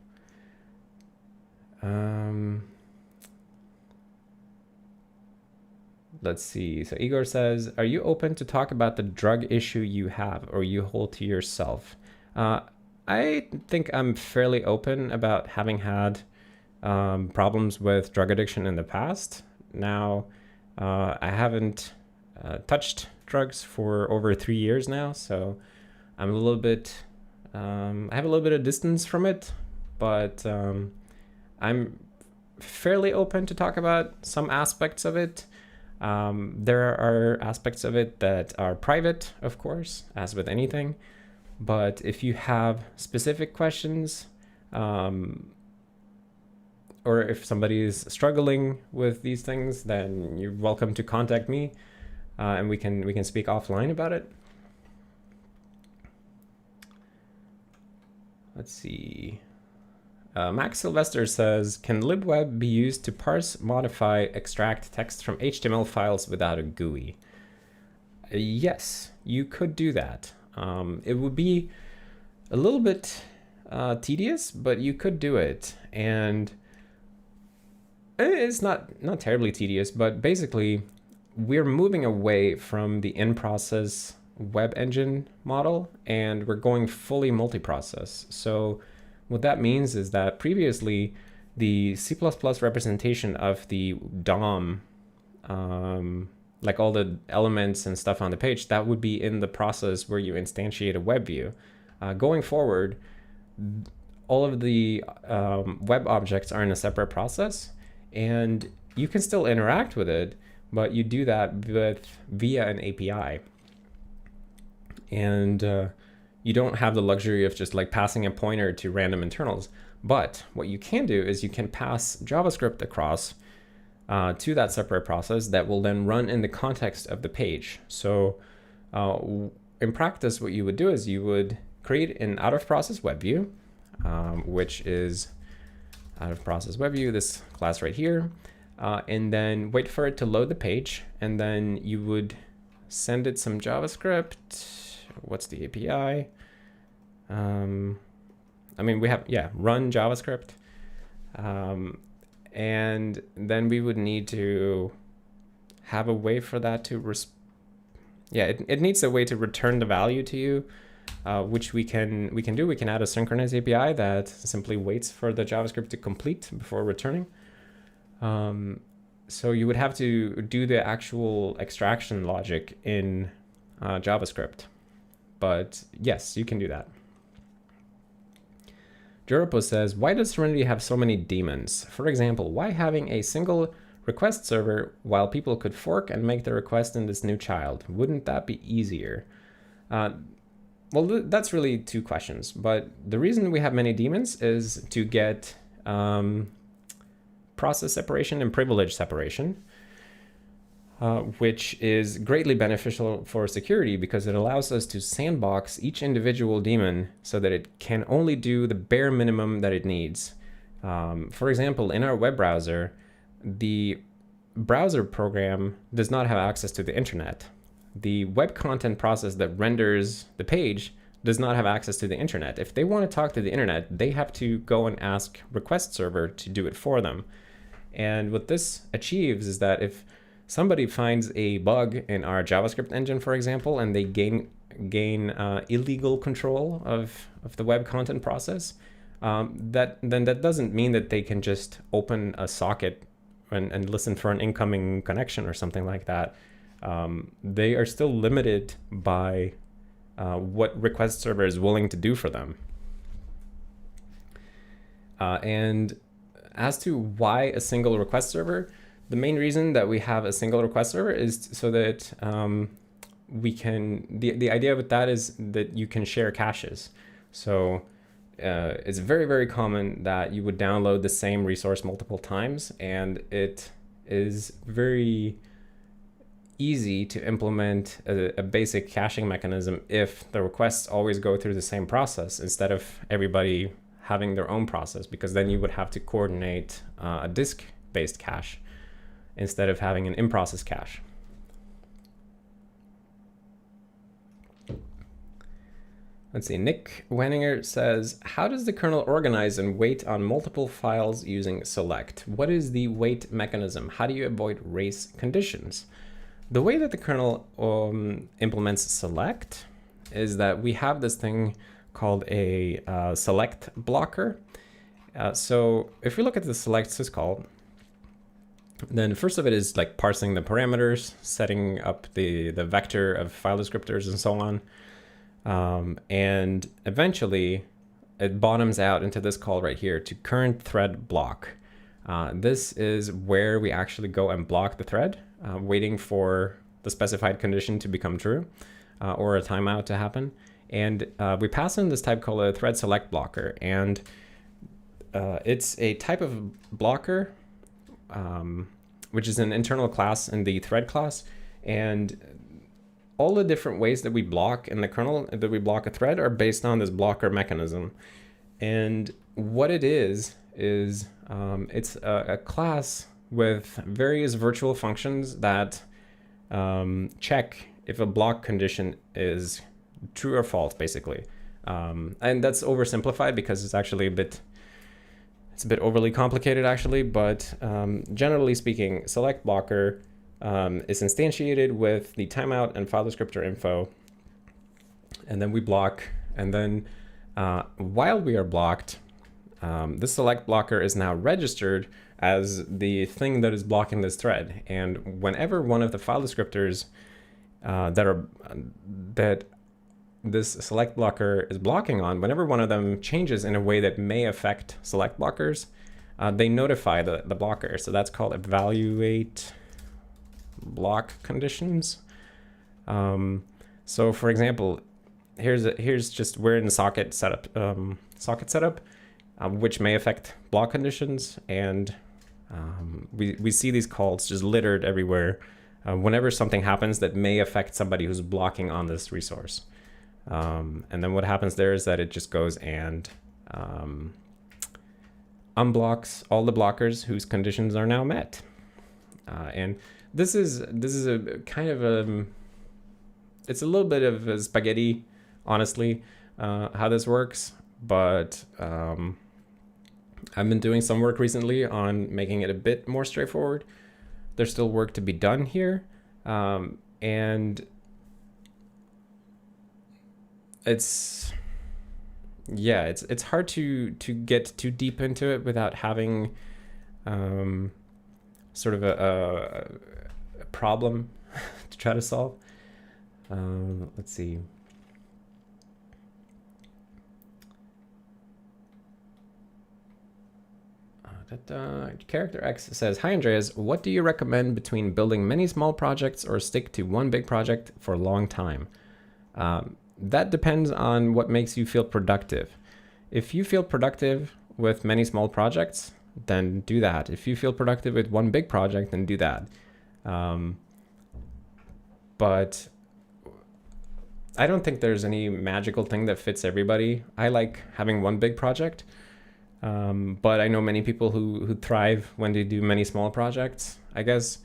Let's see. So Igor says, are you open to talk about the drug issue you have or you hold to yourself? I think I'm fairly open about having had problems with drug addiction in the past. Now, I haven't touched drugs for over 3 years now, so I'm a little bit, I have a little bit of distance from it, but I'm fairly open to talk about some aspects of it. There are aspects of it that are private, of course, as with anything. But if you have specific questions, or if somebody is struggling with these things, then you're welcome to contact me, and we can speak offline about it. Let's see. Max Sylvester says, can libweb be used to parse, modify, extract text from HTML files without a GUI? Yes, you could do that. It would be a little bit tedious, but you could do it. And it's not terribly tedious, but basically we're moving away from the in-process web engine model and we're going fully multiprocess. So what that means is that previously the C++ representation of the DOM, like all the elements and stuff on the page, that would be in the process where you instantiate a web view. Going forward, all of the web objects are in a separate process, and you can still interact with it, but you do that via an API. And you don't have the luxury of just like passing a pointer to random internals. But what you can do is you can pass JavaScript across to that separate process that will then run in the context of the page. So in practice, what you would do is you would create an out-of-process web view, which is out-of-process web view, this class right here, and then wait for it to load the page, and then you would send it some JavaScript. What's the API? I mean, we have, run JavaScript. And then we would need to have a way for that to, it needs a way to return the value to you, which we can do. We can add a synchronize API that simply waits for the JavaScript to complete before returning. So you would have to do the actual extraction logic in JavaScript. But yes, you can do that. Joropo says, why does Serenity have so many daemons? For example, why having a single request server while people could fork and make the request in this new child? Wouldn't that be easier? Well, that's really two questions. But the reason we have many daemons is to get process separation and privilege separation, which is greatly beneficial for security because it allows us to sandbox each individual daemon so that it can only do the bare minimum that it needs. For example, in our web browser, the browser program does not have access to the internet. The web content process that renders the page does not have access to the internet. If they want to talk to the internet, they have to go and ask request server to do it for them. And what this achieves is that if somebody finds a bug in our JavaScript engine, for example, and they gain illegal control of the web content process, that doesn't mean that they can just open a socket and listen for an incoming connection or something like that. They are still limited by what request server is willing to do for them. And as to why a single request server, the main reason that we have a single request server is so that we can, the idea with that is that you can share caches. So it's very, very common that you would download the same resource multiple times, and it is very easy to implement a basic caching mechanism if the requests always go through the same process instead of everybody having their own process, because then you would have to coordinate a disk-based cache instead of having an in-process cache. Let's see, Nick Wenninger says, how does the kernel organize and wait on multiple files using select? What is the wait mechanism? How do you avoid race conditions? The way that the kernel implements select is that we have this thing called a select blocker. So if we look at the select syscall, then first of it is like parsing the parameters, setting up the vector of file descriptors and so on. And eventually it bottoms out into this call right here to current thread block. This is where we actually go and block the thread, waiting for the specified condition to become true or a timeout to happen. And we pass in this type called a thread select blocker. And it's a type of blocker, which is an internal class in the thread class. And all the different ways that we block in the kernel, that we block a thread, are based on this blocker mechanism. And what it is it's a class with various virtual functions that check if a block condition is true or false, basically. And that's oversimplified because it's actually a bit overly complicated, actually. But generally speaking, select blocker is instantiated with the timeout and file descriptor info, and then we block. And then while we are blocked, this select blocker is now registered as the thing that is blocking this thread. And whenever one of the file descriptors that this select blocker is blocking on, whenever one of them changes in a way that may affect select blockers, they notify the blocker. So that's called evaluate block conditions. So for example, here's just, we're in the socket setup, which may affect block conditions, and we see these calls just littered everywhere whenever something happens that may affect somebody who's blocking on this resource. And then what happens there is that it just goes and unblocks all the blockers whose conditions are now met. And this is a kind of a, it's a little bit of a spaghetti, honestly, how this works. But I've been doing some work recently on making it a bit more straightforward. There's still work to be done here, and it's hard to get too deep into it without having sort of a problem to try to solve. Let's see. Character X says, hi Andreas, what do you recommend between building many small projects or stick to one big project for a long time? That depends on what makes you feel productive. If you feel productive with many small projects, then do that. If you feel productive with one big project, then do that. But I don't think there's any magical thing that fits everybody. I like having one big project. But I know many people who thrive when they do many small projects. I guess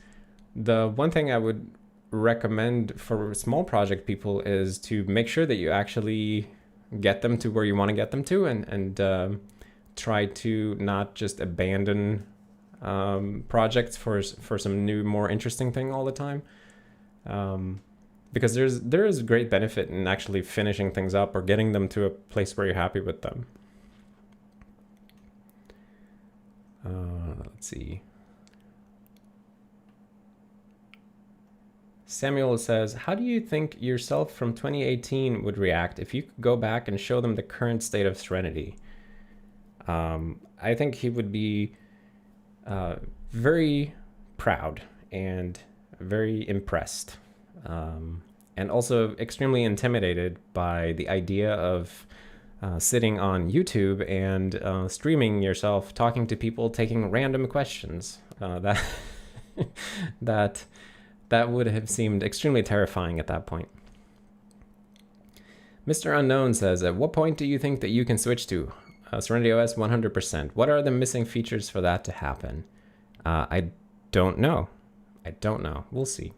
the one thing I would recommend for small project people is to make sure that you actually get them to where you want to get them to, and try to not just abandon projects for some new, more interesting thing all the time. Because there is great benefit in actually finishing things up or getting them to a place where you're happy with them. Let's see. Samuel says, how do you think yourself from 2018 would react if you could go back and show them the current state of Serenity? I think he would be very proud and very impressed, and also extremely intimidated by the idea of sitting on YouTube and streaming yourself, talking to people, taking random questions. That would have seemed extremely terrifying at that point. Mr. Unknown says, at what point do you think that you can switch to SerenityOS 100%? What are the missing features for that to happen? I don't know. We'll see.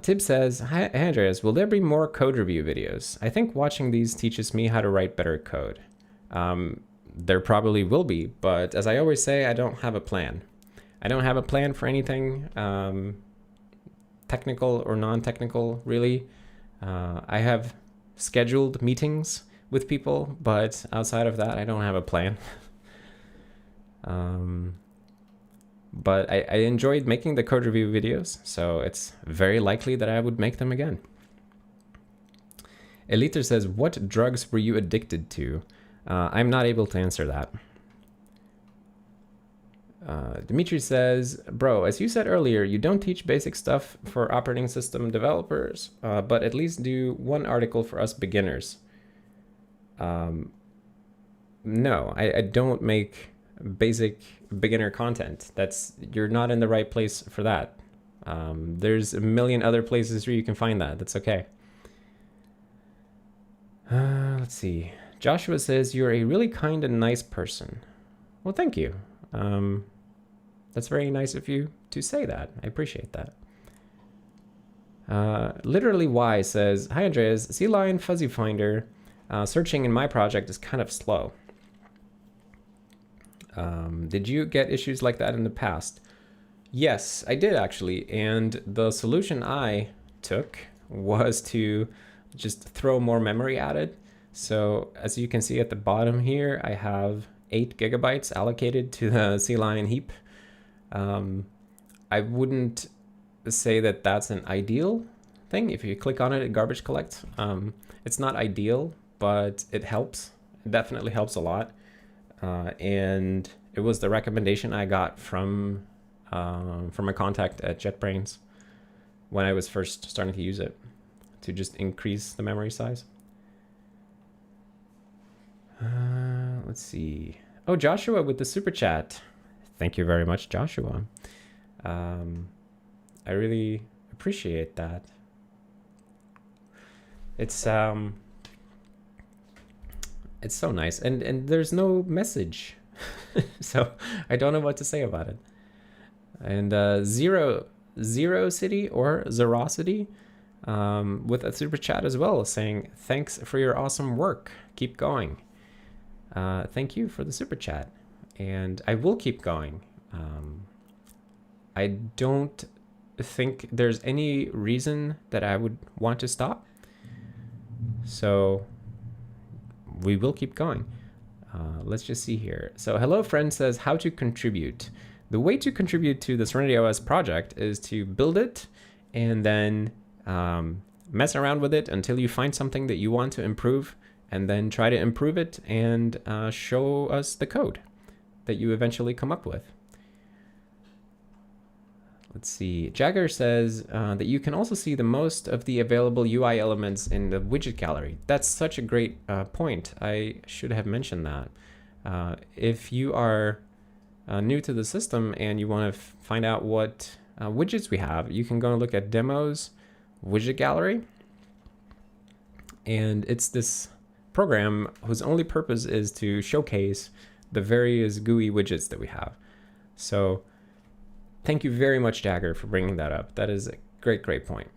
Tib says, hi Andreas, will there be more code review videos? I think watching these teaches me how to write better code. There probably will be, but as I always say, I don't have a plan. I don't have a plan for anything technical or non-technical, really. I have scheduled meetings with people, but outside of that, I don't have a plan. But I enjoyed making the code review videos, so it's very likely that I would make them again. Eliter says, what drugs were you addicted to? I'm not able to answer that. Dimitri says, bro, as you said earlier, you don't teach basic stuff for operating system developers, but at least do one article for us beginners. No, I don't make basic beginner content. You're not in the right place for that. There's a million other places where you can find that. That's okay. Let's see. Joshua says, you're a really kind and nice person. Well, thank you. That's very nice of you to say that. I appreciate that. Literally Y says, hi Andreas, C-Line Fuzzy Finder searching in my project is kind of slow. Did you get issues like that in the past? Yes, I did actually. And the solution I took was to just throw more memory at it. So as you can see at the bottom here, I have 8 gigabytes allocated to the C-Line heap. I wouldn't say that that's an ideal thing. If you click on it, it garbage collects. It's not ideal, but it helps. It definitely helps a lot. And it was the recommendation I got from a contact at JetBrains when I was first starting to use it, to just increase the memory size. Let's see. Oh, Joshua with the super chat. Thank you very much, Joshua. I really appreciate that. It's so nice, and there's no message, so I don't know what to say about it. And Zero City or Zerosity with a super chat as well, saying thanks for your awesome work. Keep going. Thank you for the super chat, and I will keep going. I don't think there's any reason that I would want to stop, so we will keep going. Let's just see here. So hello friend says, how to contribute. The way to contribute to the SerenityOS project is to build it and then mess around with it until you find something that you want to improve, and then try to improve it and show us the code that you eventually come up with. Let's see. Jagger says that you can also see the most of the available UI elements in the widget gallery. That's such a great point. I should have mentioned that. If you are new to the system and you want to find out what widgets we have, you can go and look at Demos Widget Gallery. And it's this program whose only purpose is to showcase the various GUI widgets that we have. So thank you very much, Jagger, for bringing that up. That is a great point.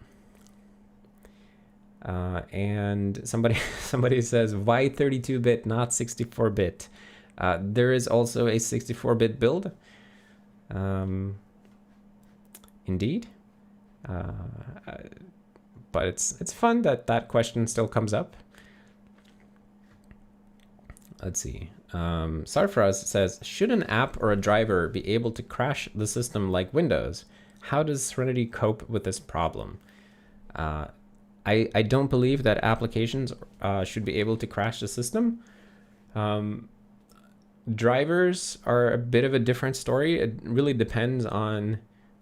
And somebody says, why 32-bit, not 64-bit? There is also a 64-bit build. Indeed. But it's fun that that question still comes up. Let's see. Sarfraz says, should an app or a driver be able to crash the system like Windows? How does Serenity cope with this problem? I don't believe that applications should be able to crash the system. Drivers are a bit of a different story. It really depends on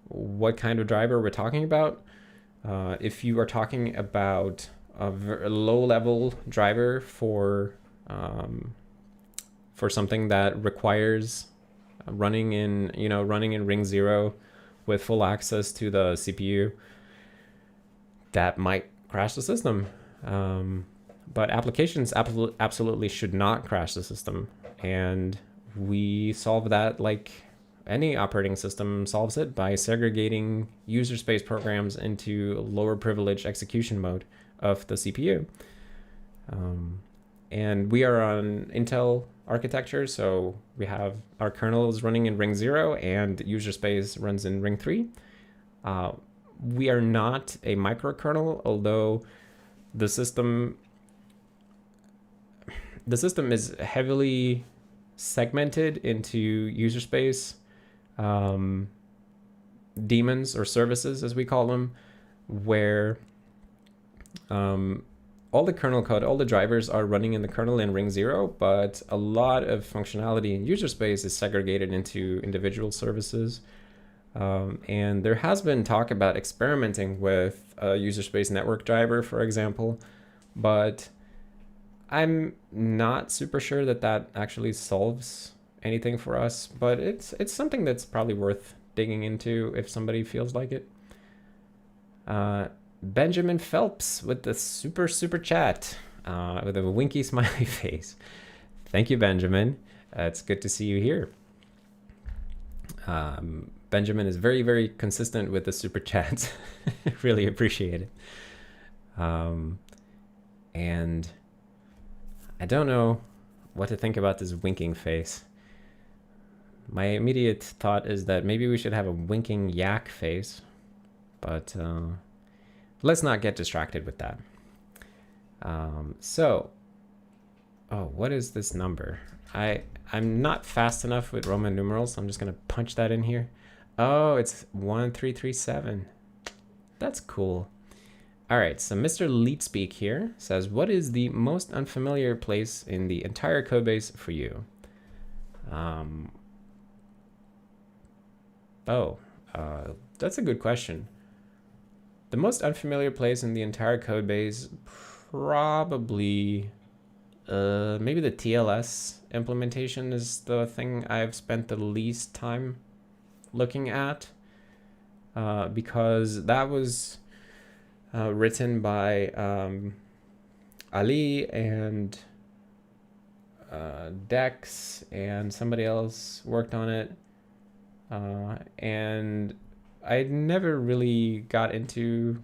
what kind of driver we're talking about. If you are talking about a low-level driver for something that requires running in ring 0 with full access to the CPU, that might crash the system. But applications absolutely should not crash the system. And we solve that like any operating system solves it, by segregating user space programs into lower privilege execution mode of the CPU. And we are on Intel architecture, so we have our kernel is running in ring 0 and user space runs in ring 3. We are not a microkernel, although the system is heavily segmented into user space daemons or services, as we call them, where all the kernel code, all the drivers are running in the kernel in ring 0, but a lot of functionality in user space is segregated into individual services. And there has been talk about experimenting with a user space network driver, for example, but I'm not super sure that that actually solves anything for us, but it's something that's probably worth digging into if somebody feels like it. Benjamin Phelps with the super chat with a winky smiley face. Thank you, Benjamin. It's good to see you here. Benjamin is very consistent with the super chats. Really appreciate it. And I don't know what to think about this winking face. My immediate thought is that maybe we should have a winking yak face, but let's not get distracted with that. What is this number? I'm not fast enough with Roman numerals, so I'm just gonna punch that in here. Oh, it's 1337. That's cool. All right, so Mr. Leetspeak here says, what is the most unfamiliar place in the entire codebase for you? That's a good question. The most unfamiliar place in the entire codebase, probably maybe the TLS implementation is the thing I've spent the least time looking at, because that was written by Ali and Dex, and somebody else worked on it, and I never really got into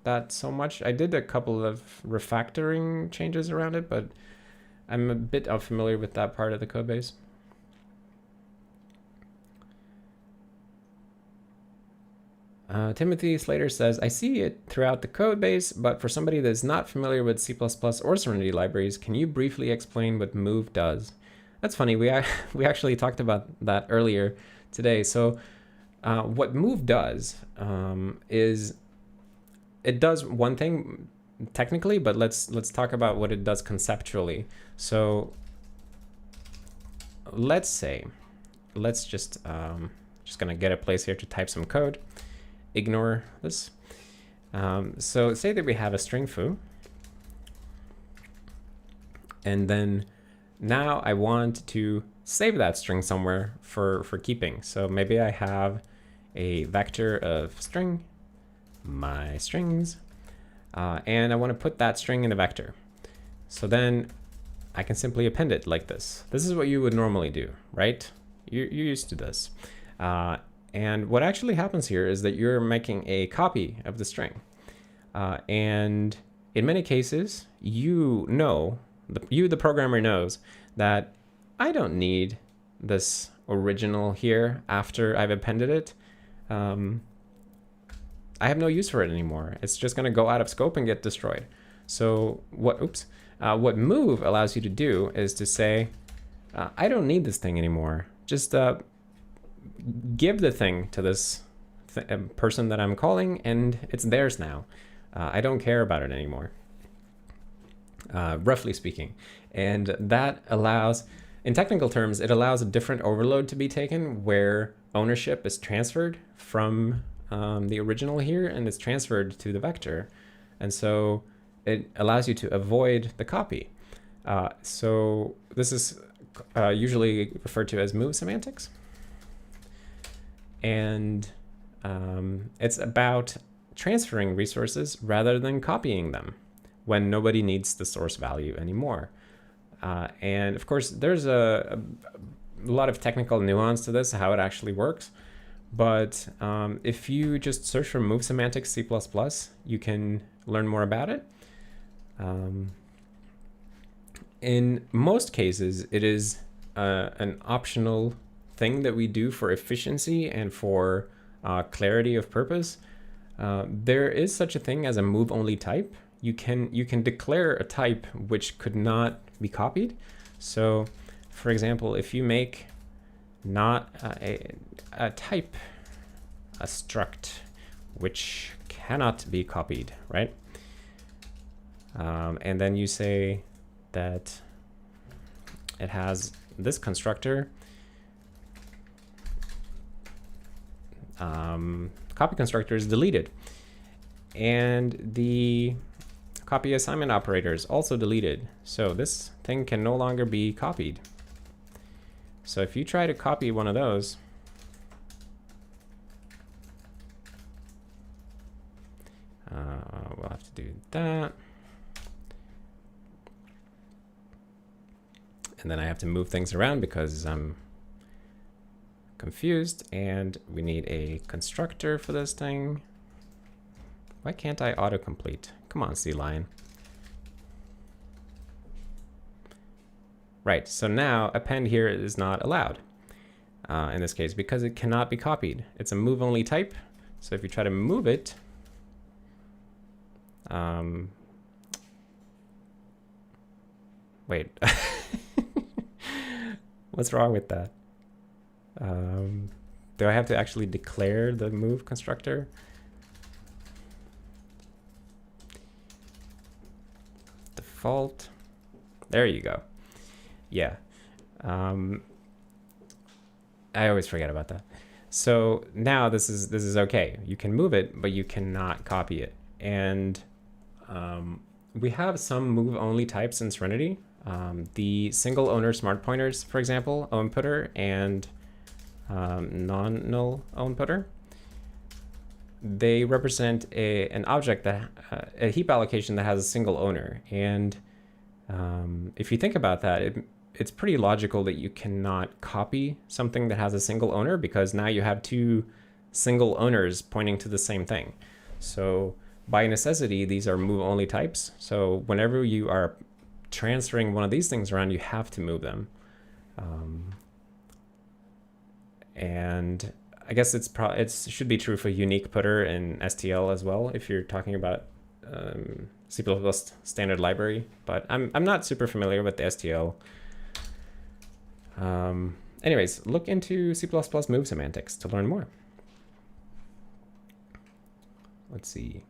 that so much. I did a couple of refactoring changes around it, but I'm a bit unfamiliar with that part of the codebase. Timothy Slater says, I see it throughout the code base, but for somebody that's not familiar with C++ or Serenity libraries, can you briefly explain what move does? That's funny. We actually talked about that earlier today. So what move does is it does one thing technically, but let's talk about what it does conceptually. So let's just gonna get a place here to type some code. Ignore this. So say that we have a string foo, and then now I want to save that string somewhere for keeping. So maybe I have a vector of string, my strings, and I want to put that string in a vector. So then I can simply append it like this. This is what you would normally do, right? You're used to this. And what actually happens here is that you're making a copy of the string. And in many cases, the programmer knows that I don't need this original here after I've appended it. I have no use for it anymore. It's just going to go out of scope and get destroyed. So what move allows you to do is to say, I don't need this thing anymore. Just give the thing to this person that I'm calling, and it's theirs now. I don't care about it anymore, roughly speaking. And that allows, in technical terms, it allows a different overload to be taken where ownership is transferred from the original here, and it's transferred to the vector. And so it allows you to avoid the copy. So this is usually referred to as move semantics. And it's about transferring resources rather than copying them when nobody needs the source value anymore. And of course, there's a lot of technical nuance to this, how it actually works. But if you just search for move semantics C++, you can learn more about it. In most cases, it is an optional thing that we do for efficiency and for clarity of purpose. There is such a thing as a move-only type. You can declare a type which could not be copied. So, for example, if you make not a type, a struct, which cannot be copied, right? And then you say that it has this constructor. Copy constructor is deleted, and the copy assignment operator is also deleted. So this thing can no longer be copied. So if you try to copy one of those, we'll have to do that. And then I have to move things around because I'm confused, and we need a constructor for this thing. Why can't I autocomplete? Come on, CLine. Right, so now append here is not allowed in this case because it cannot be copied. It's a move-only type, so if you try to move it, wait, what's wrong with that? Do I have to actually declare the move constructor? Default. There you go. Yeah. I always forget about that. So now this is okay. You can move it, but you cannot copy it. And we have some move-only types in Serenity. The single owner smart pointers, for example, onPutter, and non-null onPutter. They represent an object that a heap allocation that has a single owner. And if you think about that, it's pretty logical that you cannot copy something that has a single owner, because now you have two single owners pointing to the same thing. So by necessity, these are move-only types. So whenever you are transferring one of these things around, you have to move them. And I guess it should be true for unique putter and STL as well, if you're talking about C++ standard library. But I'm not super familiar with the STL. Anyways, look into C++ move semantics to learn more. Let's see.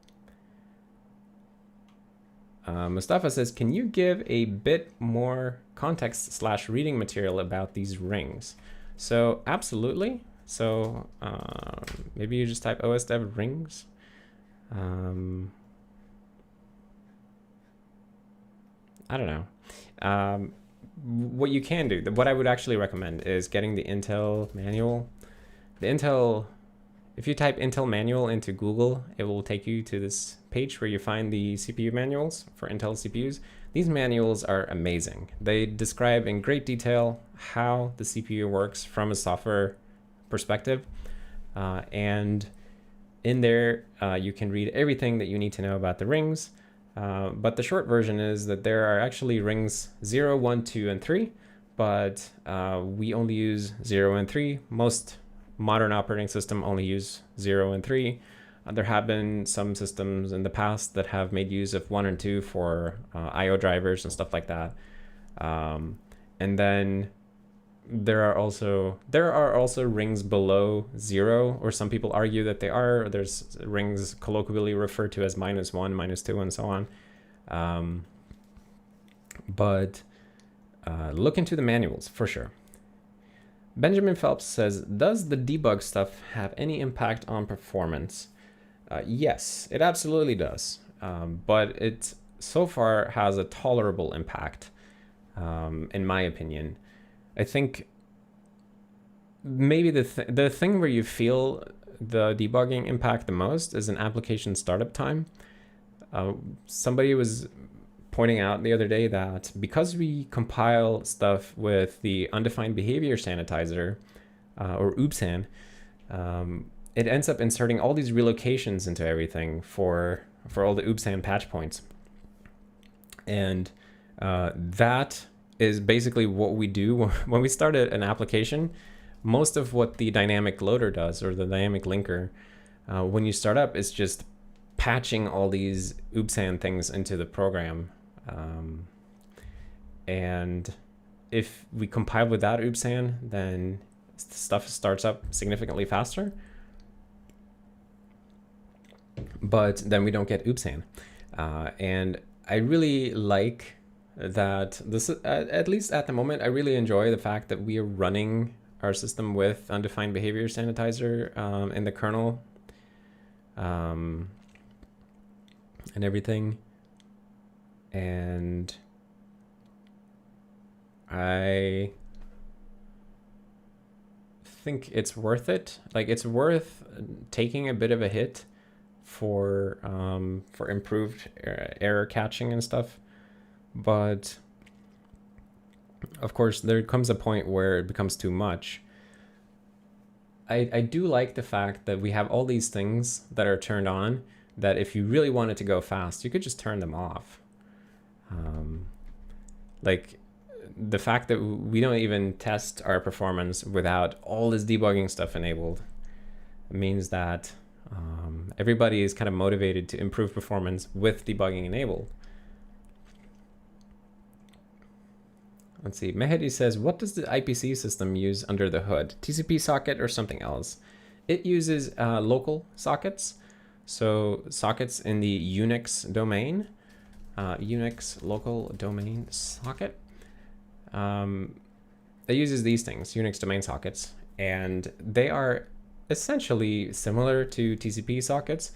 Mustafa says, can you give a bit more context / reading material about these rings? So absolutely. So maybe you just type osdev rings. I don't know. What you can do, what I would actually recommend is getting the Intel manual. The Intel, if you type Intel manual into Google, it will take you to this page where you find the CPU manuals for Intel CPUs. These manuals are amazing. They describe in great detail how the CPU works from a software perspective. And in there, you can read everything that you need to know about the rings. But the short version is that there are actually rings 0, 1, 2, and 3, but we only use 0 and 3. Most modern operating systems only use 0 and 3. There have been some systems in the past that have made use of 1 and 2 for I/O drivers and stuff like that. And then there are also rings below 0, or some people argue that they are. There's rings colloquially referred to as -1, -2, and so on. But look into the manuals for sure. Benjamin Phelps says, does the debug stuff have any impact on performance? Yes, it absolutely does. But it so far has a tolerable impact, in my opinion. I think maybe the thing where you feel the debugging impact the most is an application startup time. Somebody was pointing out the other day that because we compile stuff with the undefined behavior sanitizer, or oopsan, it ends up inserting all these relocations into everything for all the oopsan patch points. And that is basically what we do when we start an application. Most of what the dynamic loader does, or the dynamic linker, when you start up, is just patching all these oopsan things into the program. And if we compile without oopsan, then stuff starts up significantly faster. But then we don't get oopsan. And I really like that this, at least at the moment, I really enjoy the fact that we are running our system with undefined behavior sanitizer in the kernel, and everything. And I think it's worth it. Like, it's worth taking a bit of a hit for improved error catching and stuff. But of course, there comes a point where it becomes too much. I do like the fact that we have all these things that are turned on, that if you really wanted to go fast, you could just turn them off. Like the fact that we don't even test our performance without all this debugging stuff enabled means that everybody is kind of motivated to improve performance with debugging enabled. Let's see, Mehdi says, what does the IPC system use under the hood? TCP socket or something else? It uses local sockets. So sockets in the Unix domain, Unix local domain socket. It uses these things, Unix domain sockets, and they are essentially similar to TCP sockets.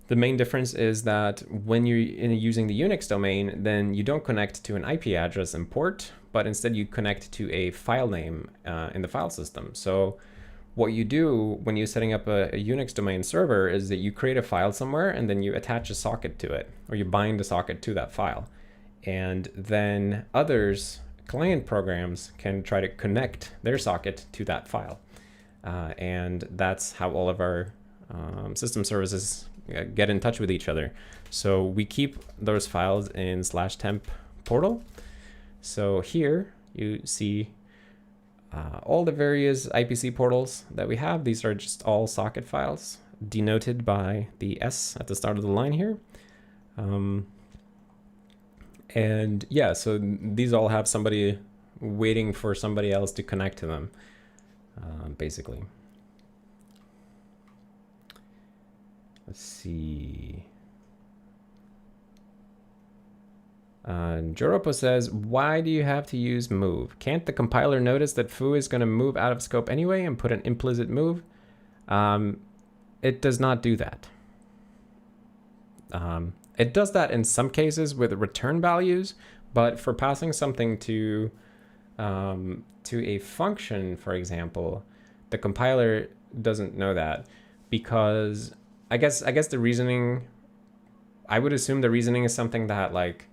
The main difference is that when you're using the Unix domain, then you don't connect to an IP address and port, but instead you connect to a file name in the file system. So what you do when you're setting up a Unix domain server is that you create a file somewhere and then you attach a socket to it, or you bind a socket to that file. And then others, client programs, can try to connect their socket to that file. And that's how all of our system services get in touch with each other. So we keep those files in /temp portal. So here you see all the various IPC portals that we have. These are just all socket files denoted by the S at the start of the line here. And yeah, so these all have somebody waiting for somebody else to connect to them, basically. Let's see. Joropo says, why do you have to use move? Can't the compiler notice that foo is going to move out of scope anyway and put an implicit move? It does not do that. It does that in some cases with return values, but for passing something to a function, for example, the compiler doesn't know that, because I guess the reasoning, I would assume the reasoning is something that, like,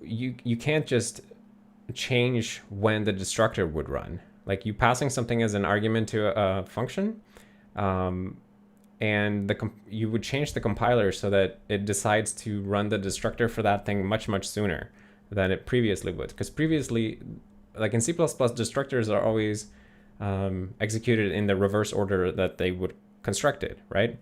you can't just change when the destructor would run. Like, you passing something as an argument to a function, and you would change the compiler so that it decides to run the destructor for that thing much sooner than it previously would. Because previously, like in C++, destructors are always executed in the reverse order that they would construct it, right?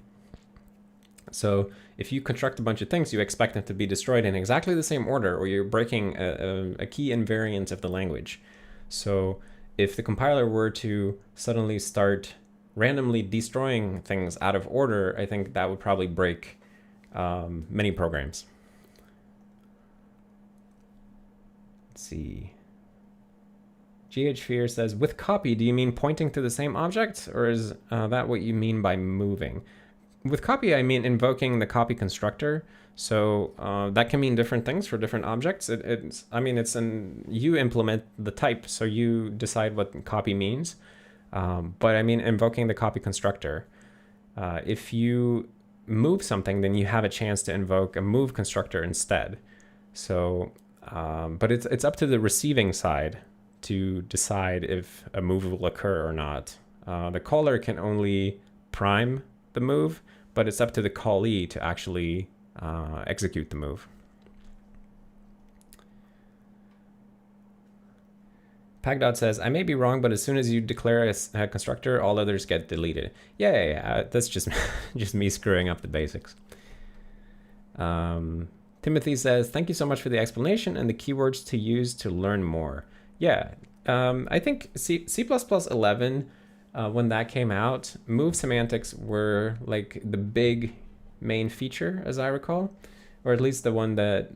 So if you construct a bunch of things, you expect them to be destroyed in exactly the same order, or you're breaking a key invariant of the language. So if the compiler were to suddenly start randomly destroying things out of order, I think that would probably break many programs. Let's see. GH Fear says, with copy, do you mean pointing to the same object, or is that what you mean by moving? With copy, I mean invoking the copy constructor. So that can mean different things for different objects. You implement the type, so you decide what copy means. But I mean invoking the copy constructor. If you move something, then you have a chance to invoke a move constructor instead. So, but it's up to the receiving side to decide if a move will occur or not. The caller can only prime the move, but it's up to the callee to actually execute the move. Pagdot says, I may be wrong, but as soon as you declare a constructor, all others get deleted. Yeah, that's just just me screwing up the basics. Timothy says, thank you so much for the explanation and the keywords to use to learn more. Yeah, I think C++ 11, when that came out, move semantics were like the big main feature, as I recall, or at least the one that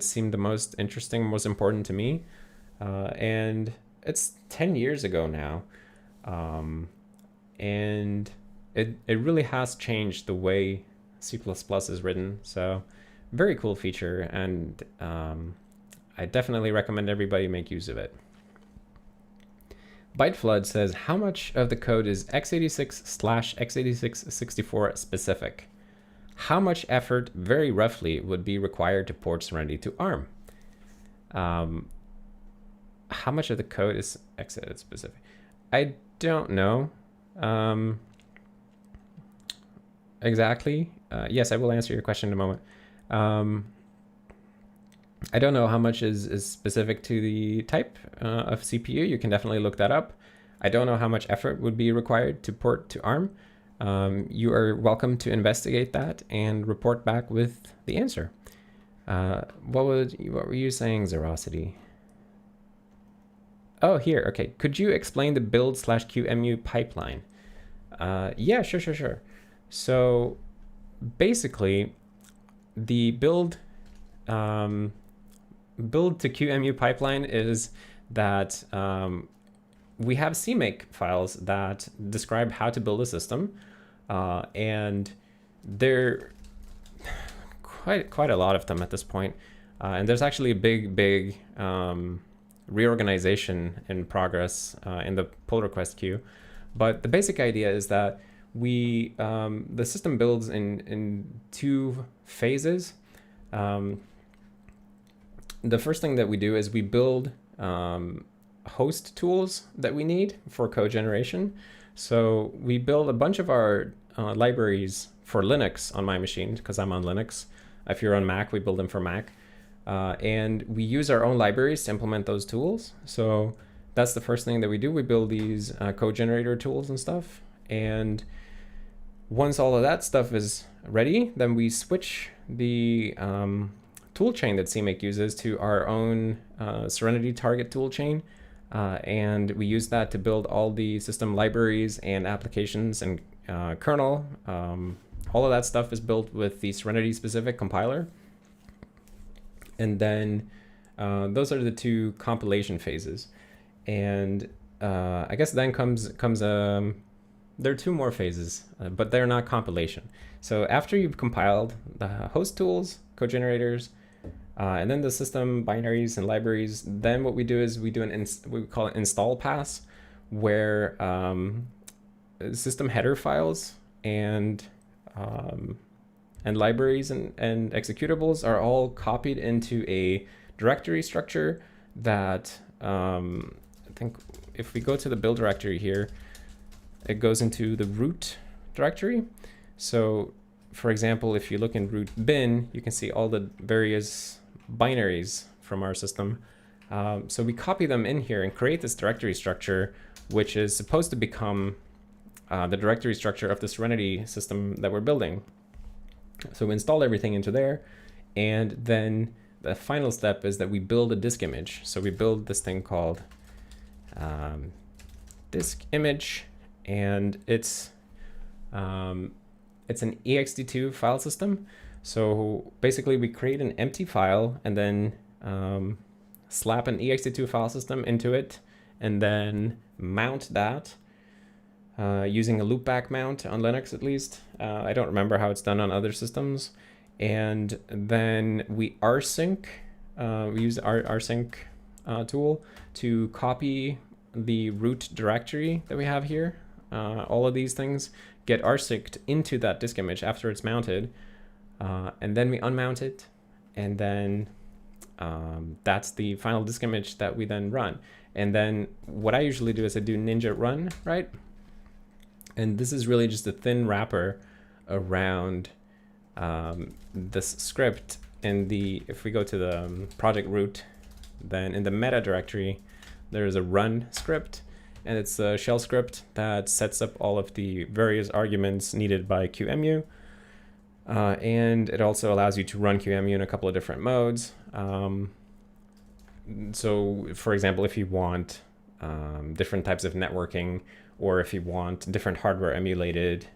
seemed the most interesting, most important to me. And it's 10 years ago now. And it really has changed the way C++ is written. So very cool feature. And I definitely recommend everybody make use of it. ByteFlood says, how much of the code is x86/x86-64 specific? How much effort, very roughly, would be required to port Serenity to ARM? How much of the code is x86 specific? I don't know exactly. Yes, I will answer your question in a moment. I don't know how much is specific to the type of CPU. You can definitely look that up. I don't know how much effort would be required to port to ARM. You are welcome to investigate that and report back with the answer. What were you saying, Zerosity? Oh, here. Okay. Could you explain the build/QEMU pipeline? Yeah, sure. So basically, the build to QEMU pipeline is that we have CMake files that describe how to build a system, and there are quite a lot of them at this point. And there's actually a big reorganization in progress in the pull request queue. But the basic idea is that we the system builds in two phases. The first thing that we do is we build host tools that we need for code generation. So we build a bunch of our libraries for Linux on my machine, because I'm on Linux. If you're on Mac, we build them for Mac. And we use our own libraries to implement those tools. So that's the first thing that we do. We build these code generator tools and stuff. And once all of that stuff is ready, then we switch the toolchain that CMake uses to our own Serenity target toolchain. And we use that to build all the system libraries and applications and kernel. All of that stuff is built with the Serenity specific compiler. And then those are the two compilation phases. And I guess then comes there are two more phases, but they're not compilation. So after you've compiled the host tools, code generators, and then the system binaries and libraries, then what we do is we do we call it install pass, where system header files and libraries and executables are all copied into a directory structure that I think if we go to the build directory here, it goes into the root directory. So for example, if you look in root bin, you can see all the various binaries from our system. So we copy them in here and create this directory structure, which is supposed to become the directory structure of the Serenity system that we're building. So we install everything into there, and then the final step is that we build a disk image. So we build this thing called disk image, and it's an ext2 file system. So basically we create an empty file and then slap an ext2 file system into it, and then mount that using a loopback mount on Linux at least. I don't remember how it's done on other systems. And then we rsync, we use the rsync tool to copy the root directory that we have here. All of these things get rsynced into that disk image after it's mounted. And then we unmount it, and then that's the final disk image that we then run. And then what I usually do is I do ninja run, right? And this is really just a thin wrapper around this script. In the, if we go to the project root, then in the meta directory, there is a run script, and it's a shell script that sets up all of the various arguments needed by QEMU. And it also allows you to run QEMU in a couple of different modes. So for example, if you want different types of networking, or if you want different hardware emulated,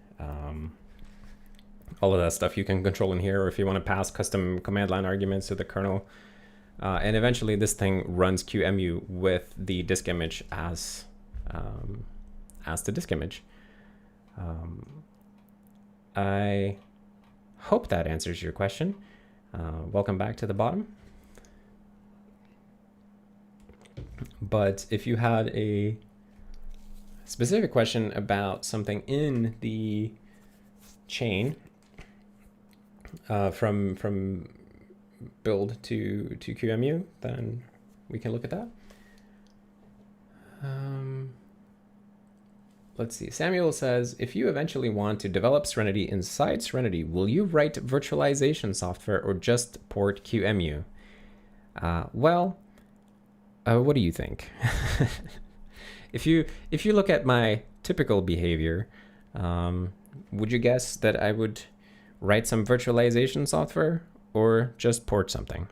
all of that stuff you can control in here, or if you want to pass custom command line arguments to the kernel. And eventually this thing runs QEMU with the disk image as the disk image. I hope that answers your question. Welcome back to the bottom. But if you had a specific question about something in the chain from build to QEMU, then we can look at that. Let's see. Samuel says, if you eventually want to develop Serenity inside Serenity, will you write virtualization software or just port QEMU? Well, what do you think? If you look at my typical behavior, would you guess that I would write some virtualization software or just port something?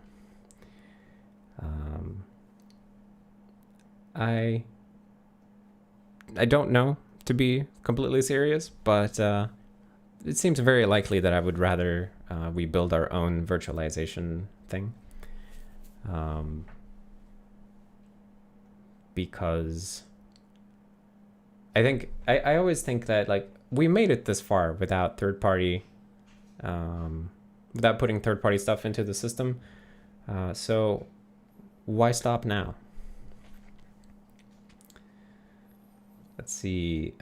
I don't know, to be completely serious, but it seems very likely that I would rather we build our own virtualization thing. Because I always think that, like, we made it this far without third-party, without putting third-party stuff into the system. So why stop now? Let's see.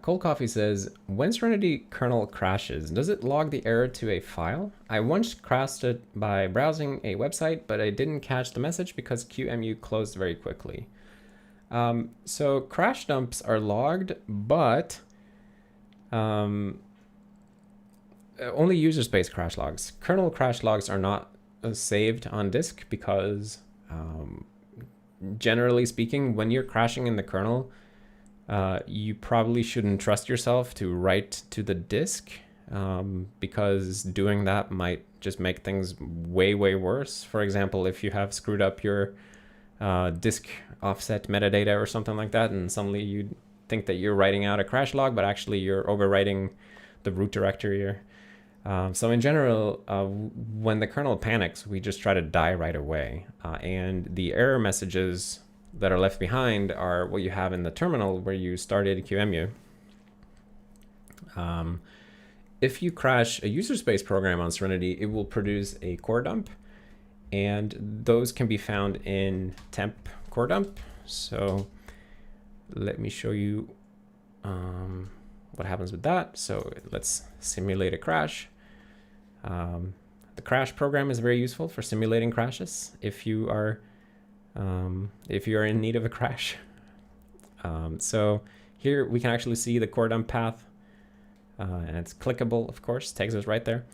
Cold Coffee says, when Serenity kernel crashes, does it log the error to a file? I once crashed it by browsing a website, but I didn't catch the message because QEMU closed very quickly. So crash dumps are logged, but only user space crash logs. Kernel crash logs are not saved on disk because generally speaking, when you're crashing in the kernel, you probably shouldn't trust yourself to write to the disk because doing that might just make things way, way worse. For example, if you have screwed up your disk offset metadata or something like that, and suddenly you think that you're writing out a crash log, but actually you're overwriting the root directory. So in general, when the kernel panics, we just try to die right away. And the error messages that are left behind are what you have in the terminal where you started QEMU. If you crash a user space program on Serenity, it will produce a core dump, and those can be found in temp core dump. So let me show you what happens with that. So let's simulate a crash. The crash program is very useful for simulating crashes if you are in need of a crash. So here we can actually see the core dump path, and it's clickable, of course, takes us right there.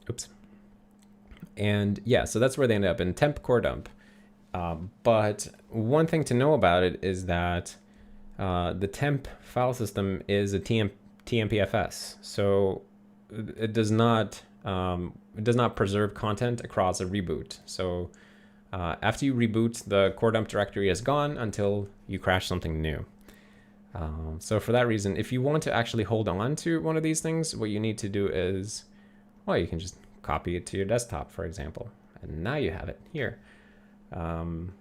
Oops. And yeah, so that's where they end up, in temp core dump. But one thing to know about it is that the temp file system is a TMPFS, so it does not preserve content across a reboot. So After you reboot, the core dump directory is gone until you crash something new. So for that reason, if you want to actually hold on to one of these things, what you need to do is, well, you can just copy it to your desktop, for example, and now you have it here. And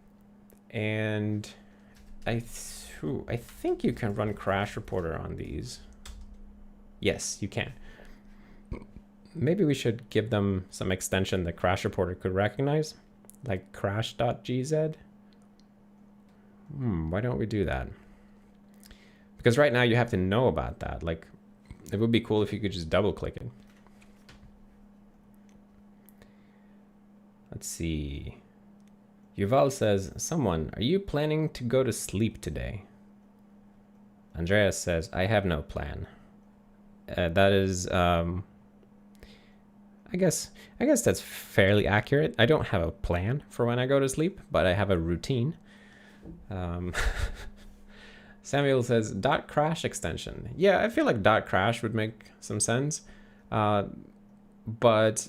I think you can run Crash Reporter on these. Yes, you can. Maybe we should give them some extension that Crash Reporter could recognize, like crash.gz. Why don't we do that? Because right now you have to know about that. Like, it would be cool if you could just double click it. Let's see. Yuval says, someone, are you planning to go to sleep today? Andreas says, I have no plan. That is, I guess that's fairly accurate. I don't have a plan for when I go to sleep, but I have a routine. Samuel says, .crash extension. Yeah, I feel like .crash would make some sense. But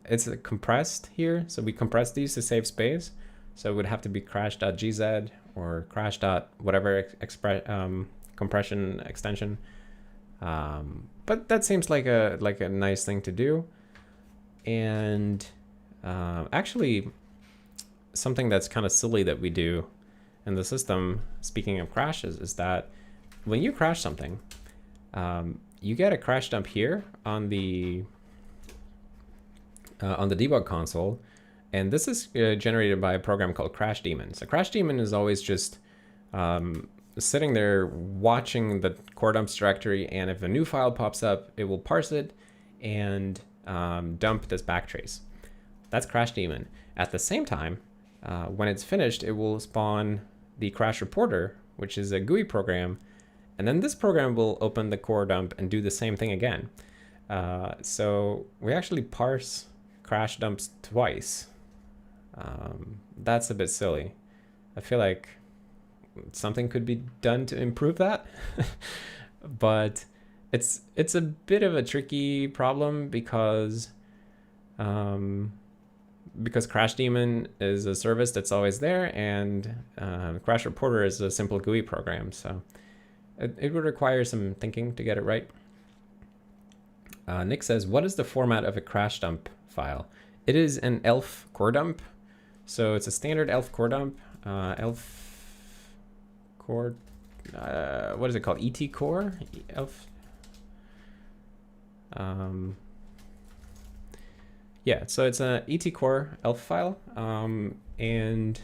it's compressed here. So we compress these to save space. So it would have to be crash.gz or crash.whatever compression extension. But that seems like a nice thing to do. And actually, something that's kind of silly that we do in the system, speaking of crashes, is that when you crash something, you get a crash dump here on the debug console, and this is generated by a program called Crash Daemon. So Crash Daemon is always just sitting there watching the core dumps directory, and if a new file pops up, it will parse it and dump this backtrace. That's Crash Daemon. At the same time, when it's finished, it will spawn the Crash Reporter, which is a GUI program, and then this program will open the core dump and do the same thing again. So we actually parse crash dumps twice. That's a bit silly. I feel like something could be done to improve that, but it's a bit of a tricky problem because Crash Daemon is a service that's always there, and Crash Reporter is a simple GUI program, so it would require some thinking to get it right. Nick says, what is the format of a crash dump file? It is an ELF core dump. So it's a standard ELF core dump. ELF core, what is it called? ET core? ELF? Yeah, so it's an ET core ELF file. And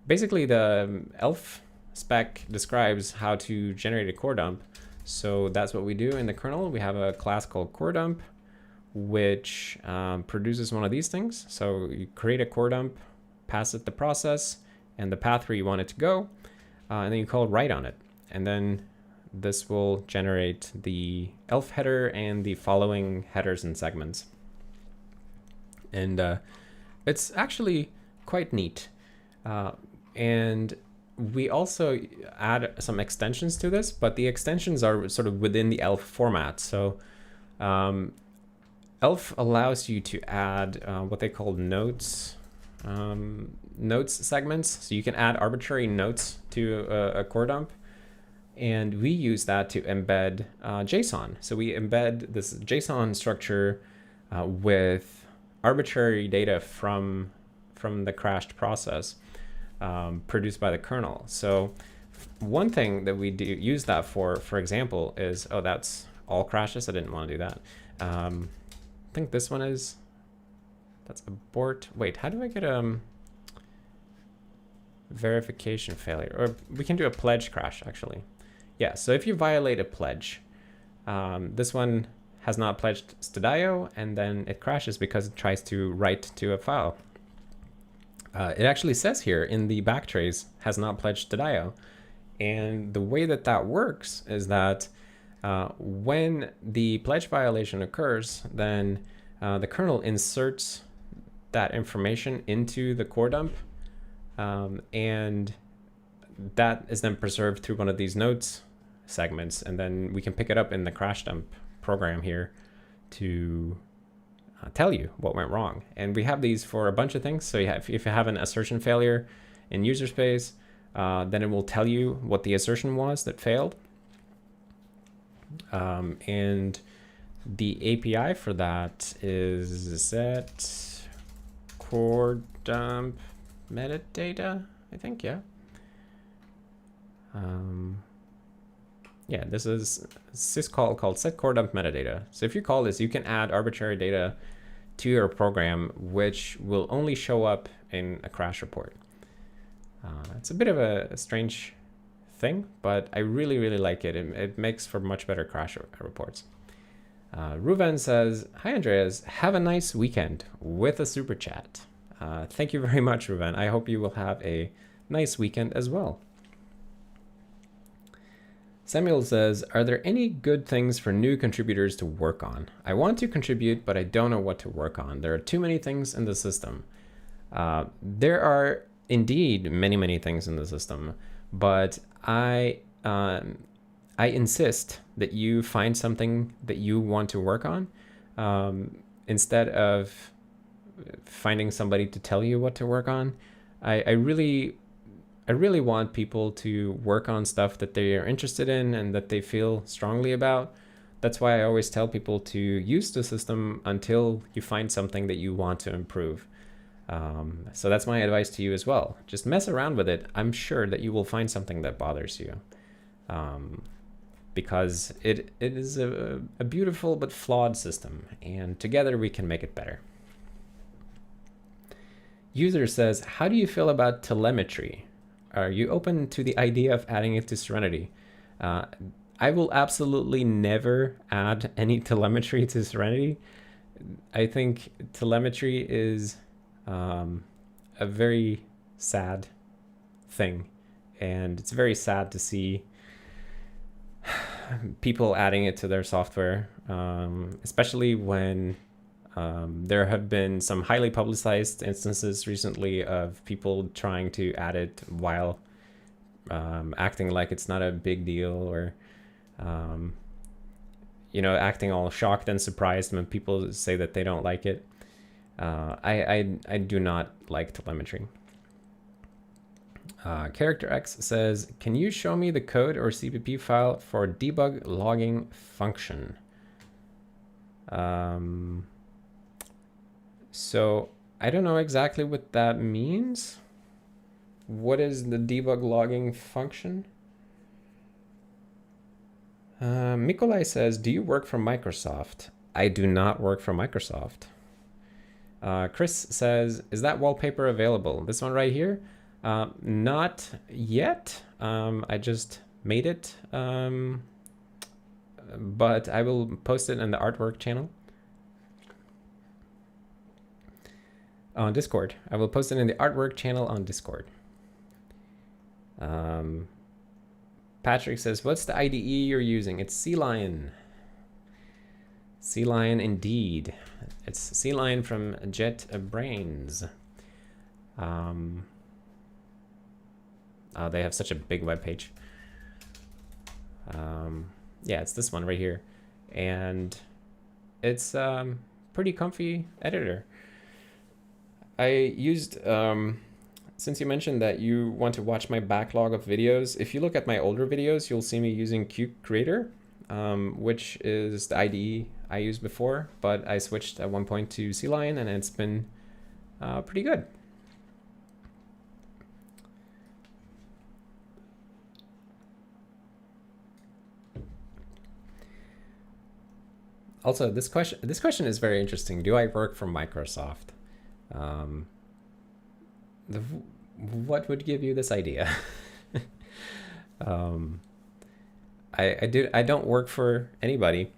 basically the ELF spec describes how to generate a core dump. So that's what we do in the kernel. We have a class called core dump, which produces one of these things. So you create a core dump, pass it the process and the path where you want it to go, and then you call write on it. And then this will generate the ELF header and the following headers and segments. And it's actually quite neat. And we also add some extensions to this, but the extensions are sort of within the ELF format. So ELF allows you to add what they call notes segments. So you can add arbitrary notes to a core dump, and we use that to embed JSON. So we embed this JSON structure with arbitrary data from the crashed process produced by the kernel. So one thing that we do use that for example, is, oh, that's all crashes. I didn't want to do that. I think this one is, that's abort. Wait, how do I get verification failure? Or we can do a pledge crash actually. Yeah, so if you violate a pledge, this one has not pledged Stadio, and then it crashes because it tries to write to a file. It actually says here in the backtrace, has not pledged Stadio. And the way that that works is that when the pledge violation occurs, then the kernel inserts that information into the core dump, and that is then preserved through one of these notes segments, and then we can pick it up in the crash dump program here to tell you what went wrong. And we have these for a bunch of things. So if you have an assertion failure in user space, then it will tell you what the assertion was that failed. And the API for that is set core dump metadata, I think, yeah. Yeah, this is syscall called set core dump metadata. So if you call this, you can add arbitrary data to your program, which will only show up in a crash report. It's a bit of a strange thing, but I really, really like it. It makes for much better crash reports. Ruven says, "Hi, Andreas. Have a nice weekend," with a super chat. Thank you very much, Ruven. I hope you will have a nice weekend as well. Samuel says, "Are there any good things for new contributors to work on? I want to contribute, but I don't know what to work on. There are too many things in the system." There are indeed many, many things in the system, but I insist that you find something that you want to work on, instead of finding somebody to tell you what to work on. I really want people to work on stuff that they are interested in and that they feel strongly about. That's why I always tell people to use the system until you find something that you want to improve. So that's my advice to you as well. Just mess around with it. I'm sure that you will find something that bothers you, because it is a beautiful but flawed system, and together we can make it better. User says, "How do you feel about telemetry? Are you open to the idea of adding it to Serenity?" I will absolutely never add any telemetry to Serenity. I think telemetry is a very sad thing, and it's very sad to see people adding it to their software, especially when there have been some highly publicized instances recently of people trying to add it while acting like it's not a big deal, or acting all shocked and surprised when people say that they don't like it. I do not like telemetry. Character X says, "Can you show me the code or CPP file for debug logging function?" So I don't know exactly what that means. What is the debug logging function? Mikolai says, "Do you work for Microsoft?" I do not work for Microsoft. Chris says, "Is that wallpaper available?" This one right here? Not yet. I just made it, but I will post it in the artwork channel on Discord. I will post it in the artwork channel on Discord. Patrick says, "What's the IDE you're using?" It's CLion. CLion indeed. It's CLion from JetBrains. They have such a big web page. Yeah, it's this one right here, and it's pretty comfy editor. I used, since you mentioned that you want to watch my backlog of videos, if you look at my older videos, you'll see me using Qt Creator, which is the IDE I used before, but I switched at one point to CLion, and it's been pretty good. Also, this question is very interesting. Do I work for Microsoft? What would give you this idea? I don't work for anybody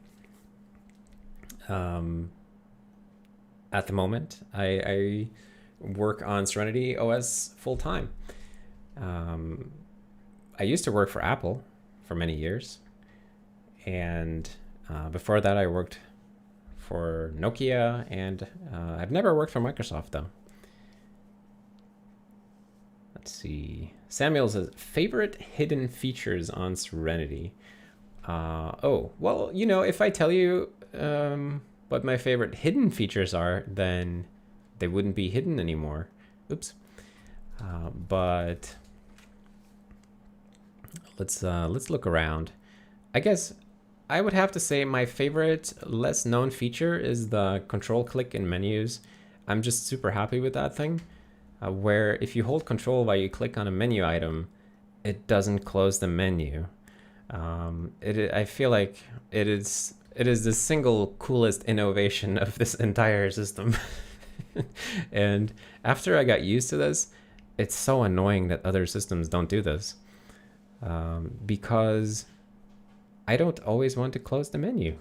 at the moment. I work on SerenityOS full time. I used to work for Apple for many years, and before that I worked for Nokia, and I've never worked for Microsoft though. Let's see. Samuel says, "Favorite hidden features on Serenity?" Oh, well, if I tell you, what my favorite hidden features are, then they wouldn't be hidden anymore. Oops. But let's look around. I guess I would have to say my favorite less known feature is the control click in menus. I'm just super happy with that thing, where if you hold control while you click on a menu item, it doesn't close the menu. I feel like it is the single coolest innovation of this entire system. And after I got used to this, it's so annoying that other systems don't do this, because I don't always want to close the menu.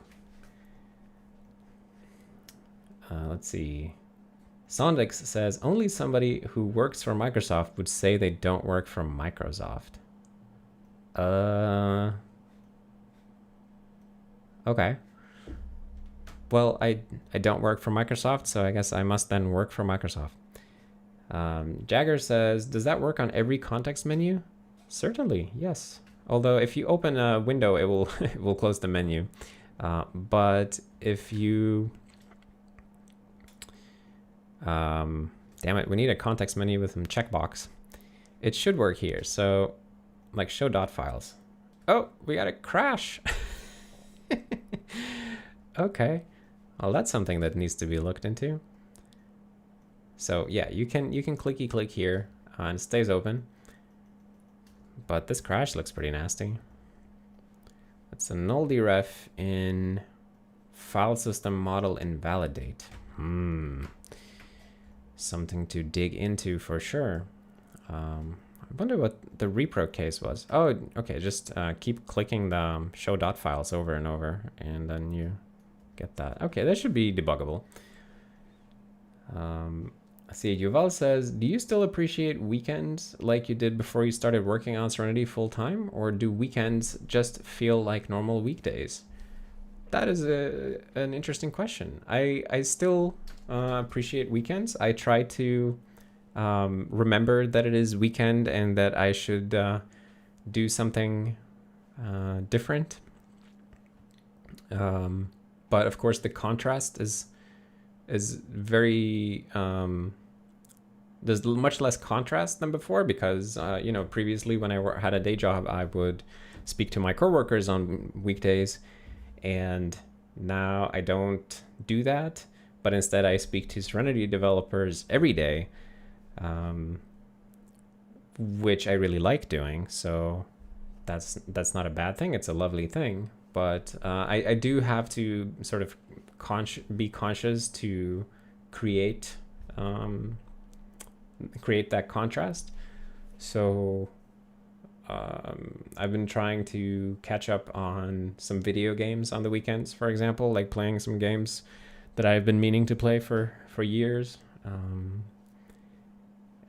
Let's see. Sondix says, only somebody who works for Microsoft would say they don't work for Microsoft. Okay. Well, I don't work for Microsoft, so I guess I must then work for Microsoft. Jagger says, does that work on every context menu? Certainly, yes. Although if you open a window, it will it will close the menu. But if you damn it, we need a context menu with some checkbox. It should work here. So like show dot files. Oh, we got a crash. Okay. Well, that's something that needs to be looked into. So yeah, you can clicky click here and it stays open. But this crash looks pretty nasty. It's a null deref in file system model invalidate. Something to dig into for sure. I wonder what the repro case was. Oh, okay, just keep clicking the show dot files over and over, and then you get that. Okay, that should be debuggable. Let's see, Yuval says, do you still appreciate weekends like you did before you started working on Serenity full time, or do weekends just feel like normal weekdays? That is an interesting question. I still appreciate weekends. I try to remember that it is weekend and that I should do something different. But of course, the contrast is very there's much less contrast than before, because you know, previously when I had a day job, I would speak to my coworkers on weekdays, and now I don't do that, but instead I speak to Serenity developers every day, which I really like doing. So that's not a bad thing. It's a lovely thing. But I do have to sort of be conscious to create that contrast. So I've been trying to catch up on some video games on the weekends, for example, like playing some games that I've been meaning to play for years.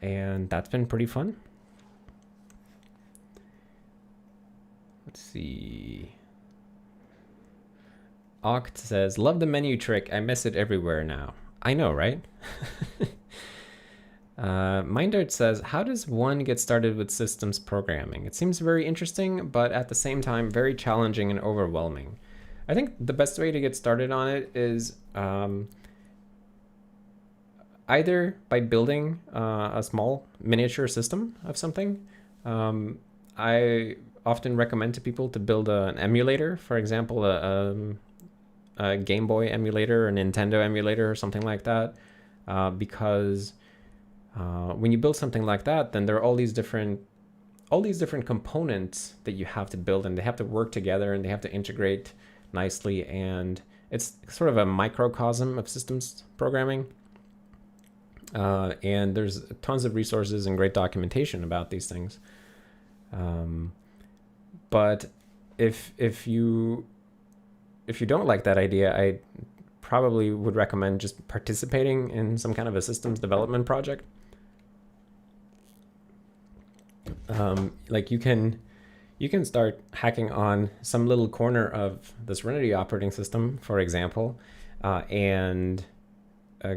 And that's been pretty fun. Let's see. Oct says, love the menu trick. I miss it everywhere now. I know, right? Mindart says, how does one get started with systems programming? It seems very interesting, but at the same time, very challenging and overwhelming. I think the best way to get started on it is either by building a small miniature system of something. I often recommend to people to build an emulator, for example, a Game Boy emulator, a Nintendo emulator, or something like that, because when you build something like that, then there are all these different components that you have to build, and they have to work together, and they have to integrate nicely, and it's sort of a microcosm of systems programming. And there's tons of resources and great documentation about these things. But if you don't like that idea, I probably would recommend just participating in some kind of a systems development project. Like you can start hacking on some little corner of the Serenity operating system, for example, and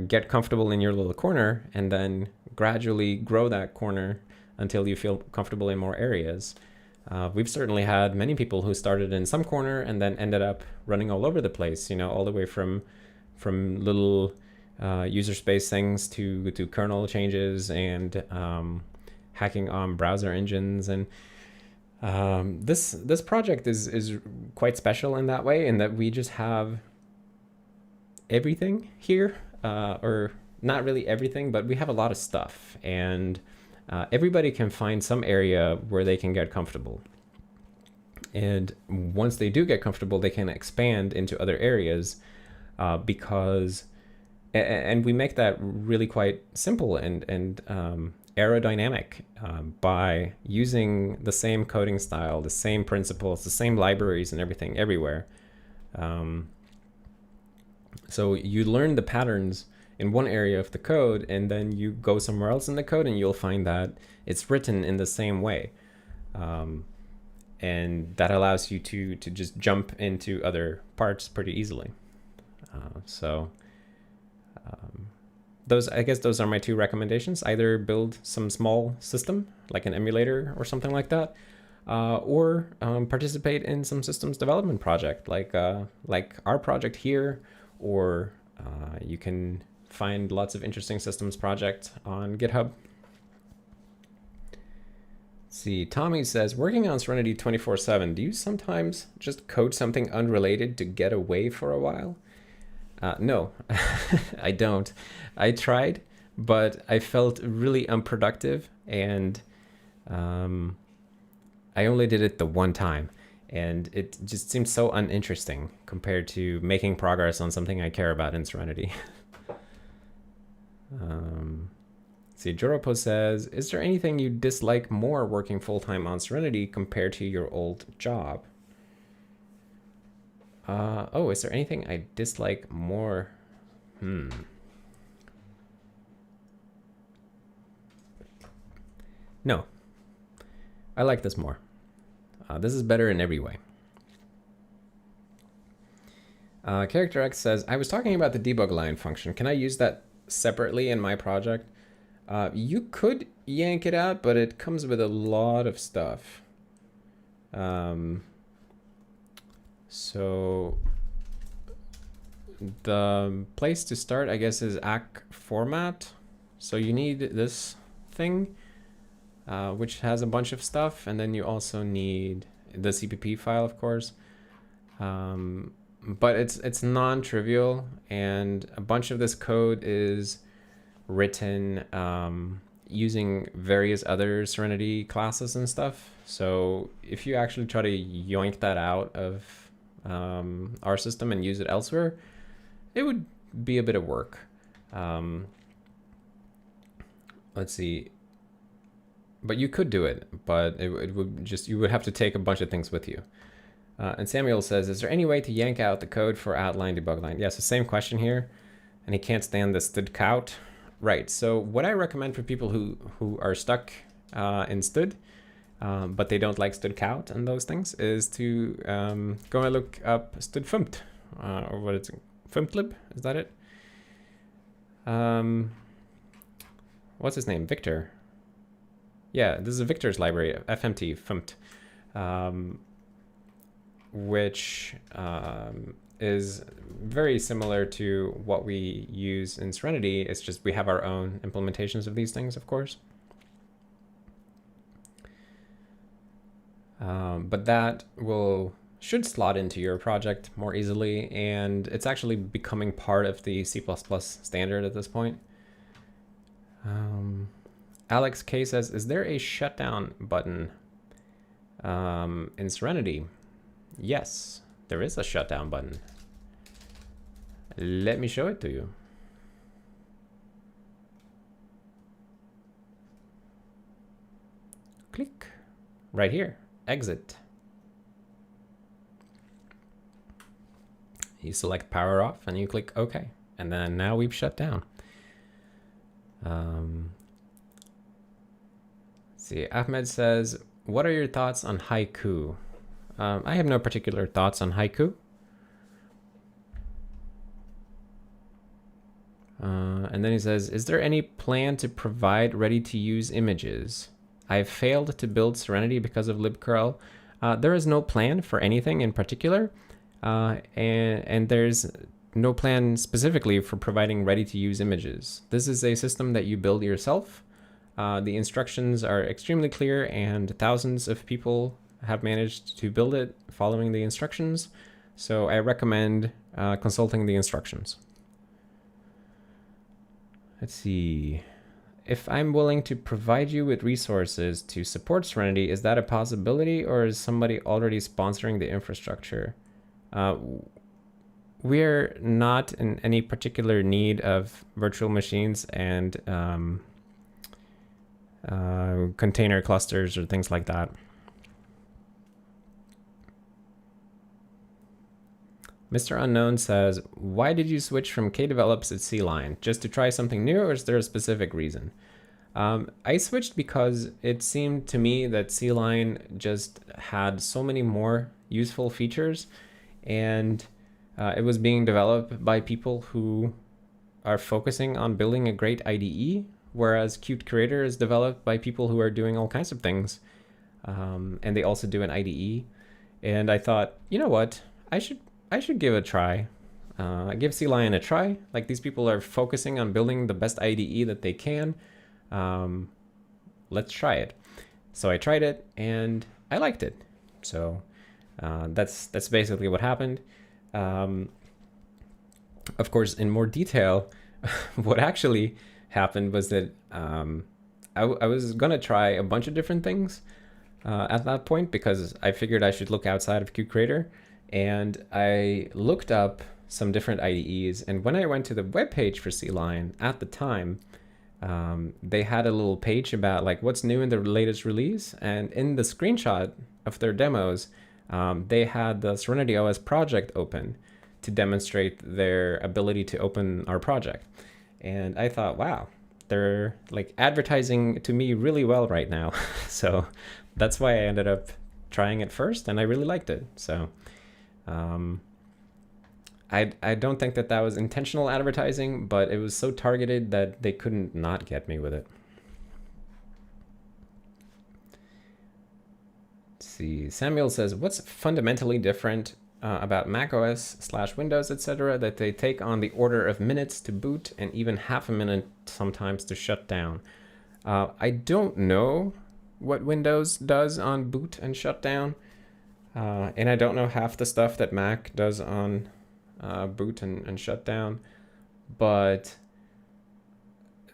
get comfortable in your little corner, and then gradually grow that corner until you feel comfortable in more areas. We've certainly had many people who started in some corner and then ended up running all over the place, you know, all the way from from little user space things to kernel changes and hacking on browser engines. And this project is quite special in that way, in that we just have everything here, or not really everything, but we have a lot of stuff, and everybody can find some area where they can get comfortable. And once they do get comfortable, they can expand into other areas, because, and we make that really quite simple and aerodynamic by using the same coding style, the same principles, the same libraries and everything everywhere. So you learn the patterns in one area of the code, and then you go somewhere else in the code and you'll find that it's written in the same way. And that allows you to just jump into other parts pretty easily. I guess those are my two recommendations. Either build some small system, like an emulator or something like that, or participate in some systems development project, like our project here, or you can find lots of interesting systems projects on GitHub. Let's see, Tommy says, working on Serenity 24/7, do you sometimes just code something unrelated to get away for a while? No, I don't. I tried, but I felt really unproductive, and I only did it the one time, and it just seemed so uninteresting compared to making progress on something I care about in Serenity. See, Joropo says, is there anything you dislike more working full-time on Serenity compared to your old job? Oh, is there anything I dislike more? No. I like this more. This is better in every way. Character X says, I was talking about the debug line function. Can I use that separately in my project? You could yank it out, but it comes with a lot of stuff. So the place to start, I guess, is ACK format. So you need this thing, which has a bunch of stuff, and then you also need the CPP file, of course. But it's non-trivial, and a bunch of this code is written using various other Serenity classes and stuff. So if you actually try to yoink that out of our system and use it elsewhere, it would be a bit of work. Let's see. But you could do it, but it would just, you would have to take a bunch of things with you. And Samuel says, is there any way to yank out the code for outline debug line? Yes, the same question here. And he can't stand the std_count. Right, so what I recommend for people who are stuck in std, but they don't like std_count and those things, is to go and look up std_fumpt, or what it's, fumtlib, is that it? What's his name, Victor? Yeah, this is Victor's library, fmt, fumpt, which is very similar to what we use in Serenity. It's just we have our own implementations of these things, of course. But that should slot into your project more easily, and it's actually becoming part of the C++ standard at this point. Alex K says, is there a shutdown button in Serenity? Yes, there is a shutdown button. Let me show it to you. Click right here, exit. You select power off and you click OK. And then now we've shut down. See, Ahmed says, what are your thoughts on haiku? I have no particular thoughts on haiku. And then he says, is there any plan to provide ready-to-use images? I've failed to build Serenity because of libcurl. There is no plan for anything in particular. And there's no plan specifically for providing ready-to-use images. This is a system that you build yourself. The instructions are extremely clear, and thousands of people have managed to build it following the instructions. So I recommend consulting the instructions. Let's see. If I'm willing to provide you with resources to support Serenity, is that a possibility, or is somebody already sponsoring the infrastructure? We're not in any particular need of virtual machines and container clusters or things like that. Mr. Unknown says, why did you switch from Kdevelops to C-Line? Just to try something new, or is there a specific reason? I switched because it seemed to me that C-Line just had so many more useful features, and it was being developed by people who are focusing on building a great IDE, whereas Qt Creator is developed by people who are doing all kinds of things, and they also do an IDE. And I thought, you know what, I should give it a try. Give C-Line a try. Like, these people are focusing on building the best IDE that they can. Let's try it. So I tried it and I liked it. So that's basically what happened. Of course, in more detail, what actually happened was that I was gonna try a bunch of different things at that point, because I figured I should look outside of Qt Creator. And I looked up some different IDEs, and when I went to the webpage for C-Line at the time, they had a little page about like what's new in the latest release, and in the screenshot of their demos, they had the SerenityOS project open to demonstrate their ability to open our project. And I thought, wow, they're like advertising to me really well right now. So that's why I ended up trying it first, and I really liked it. So I don't think that was intentional advertising, but it was so targeted that they couldn't not get me with it. Let's see. Samuel says, what's fundamentally different about macOS/Windows, etc., that they take on the order of minutes to boot and even half a minute sometimes to shut down? I don't know what Windows does on boot and shutdown. And I don't know half the stuff that Mac does on boot and shutdown, but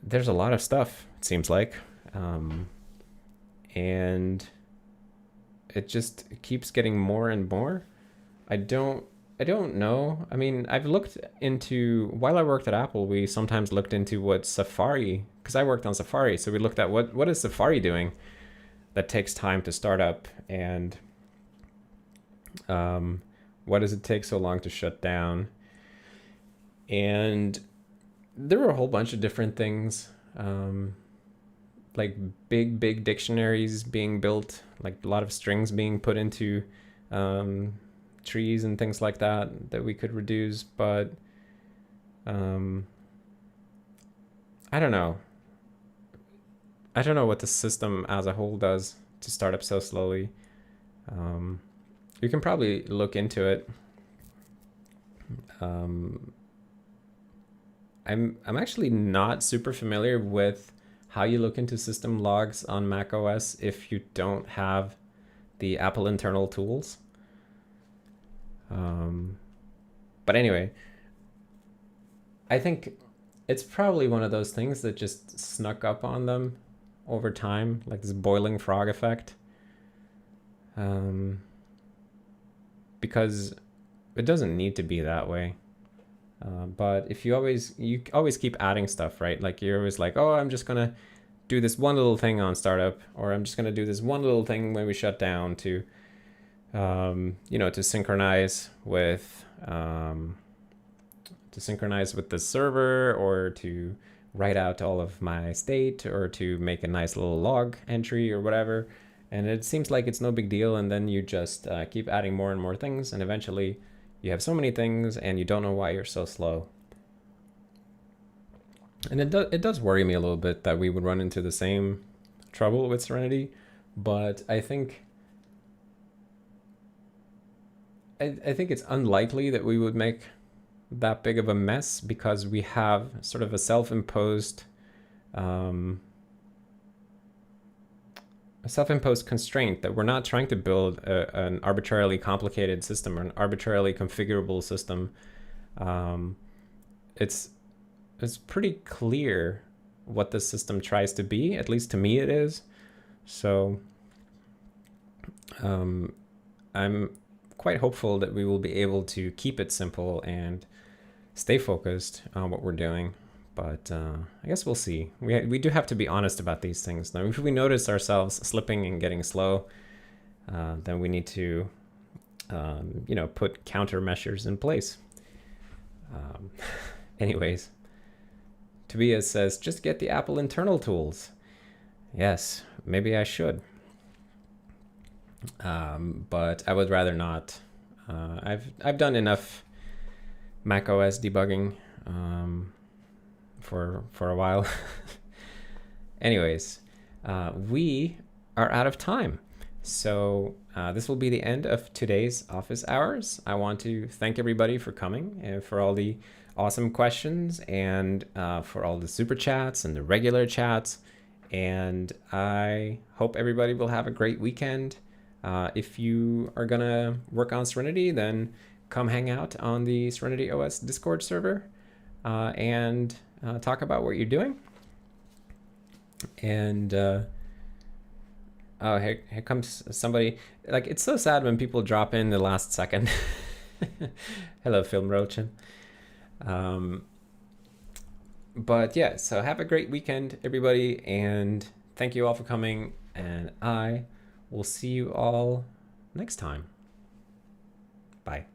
there's a lot of stuff, it seems like. And it just keeps getting more and more. I don't know. I mean, I've looked into, while I worked at Apple, we sometimes looked into what Safari, because I worked on Safari, so we looked at what is Safari doing that takes time to start up, and why does it take so long to shut down? And there were a whole bunch of different things, like big dictionaries being built, like a lot of strings being put into trees and things like that we could reduce. But I don't know. I don't know what the system as a whole does to start up so slowly. You can probably look into it. I'm actually not super familiar with how you look into system logs on macOS if you don't have the Apple internal tools. But anyway, I think it's probably one of those things that just snuck up on them over time, like this boiling frog effect. Because it doesn't need to be that way. But if you always keep adding stuff, right? Like you're always like, oh, I'm just gonna do this one little thing on startup, or I'm just gonna do this one little thing when we shut down to, to synchronize with the server, or to write out all of my state, or to make a nice little log entry or whatever. And it seems like it's no big deal, and then you just keep adding more and more things, and eventually you have so many things and you don't know why you're so slow. And it does worry me a little bit that we would run into the same trouble with Serenity, but I think it's unlikely that we would make that big of a mess because we have sort of a self-imposed constraint that we're not trying to build an arbitrarily complicated system or an arbitrarily configurable system. It's pretty clear what the system tries to be, at least to me it is. So I'm quite hopeful that we will be able to keep it simple and stay focused on what we're doing. But I guess we'll see. We do have to be honest about these things. Now, if we notice ourselves slipping and getting slow, then we need to, put countermeasures in place. Anyways, Tobias says, just get the Apple internal tools. Yes, maybe I should. But I would rather not. I've done enough macOS debugging for a while. Anyways, we are out of time. So this will be the end of today's office hours. I want to thank everybody for coming and for all the awesome questions and for all the super chats and the regular chats. And I hope everybody will have a great weekend. If you are gonna work on Serenity, then come hang out on the SerenityOS Discord server and talk about what you're doing. And oh, here comes somebody. Like, it's so sad when people drop in the last second. Hello, Film Rochin. But yeah, so have a great weekend, everybody, and thank you all for coming, and I will see you all next time. Bye.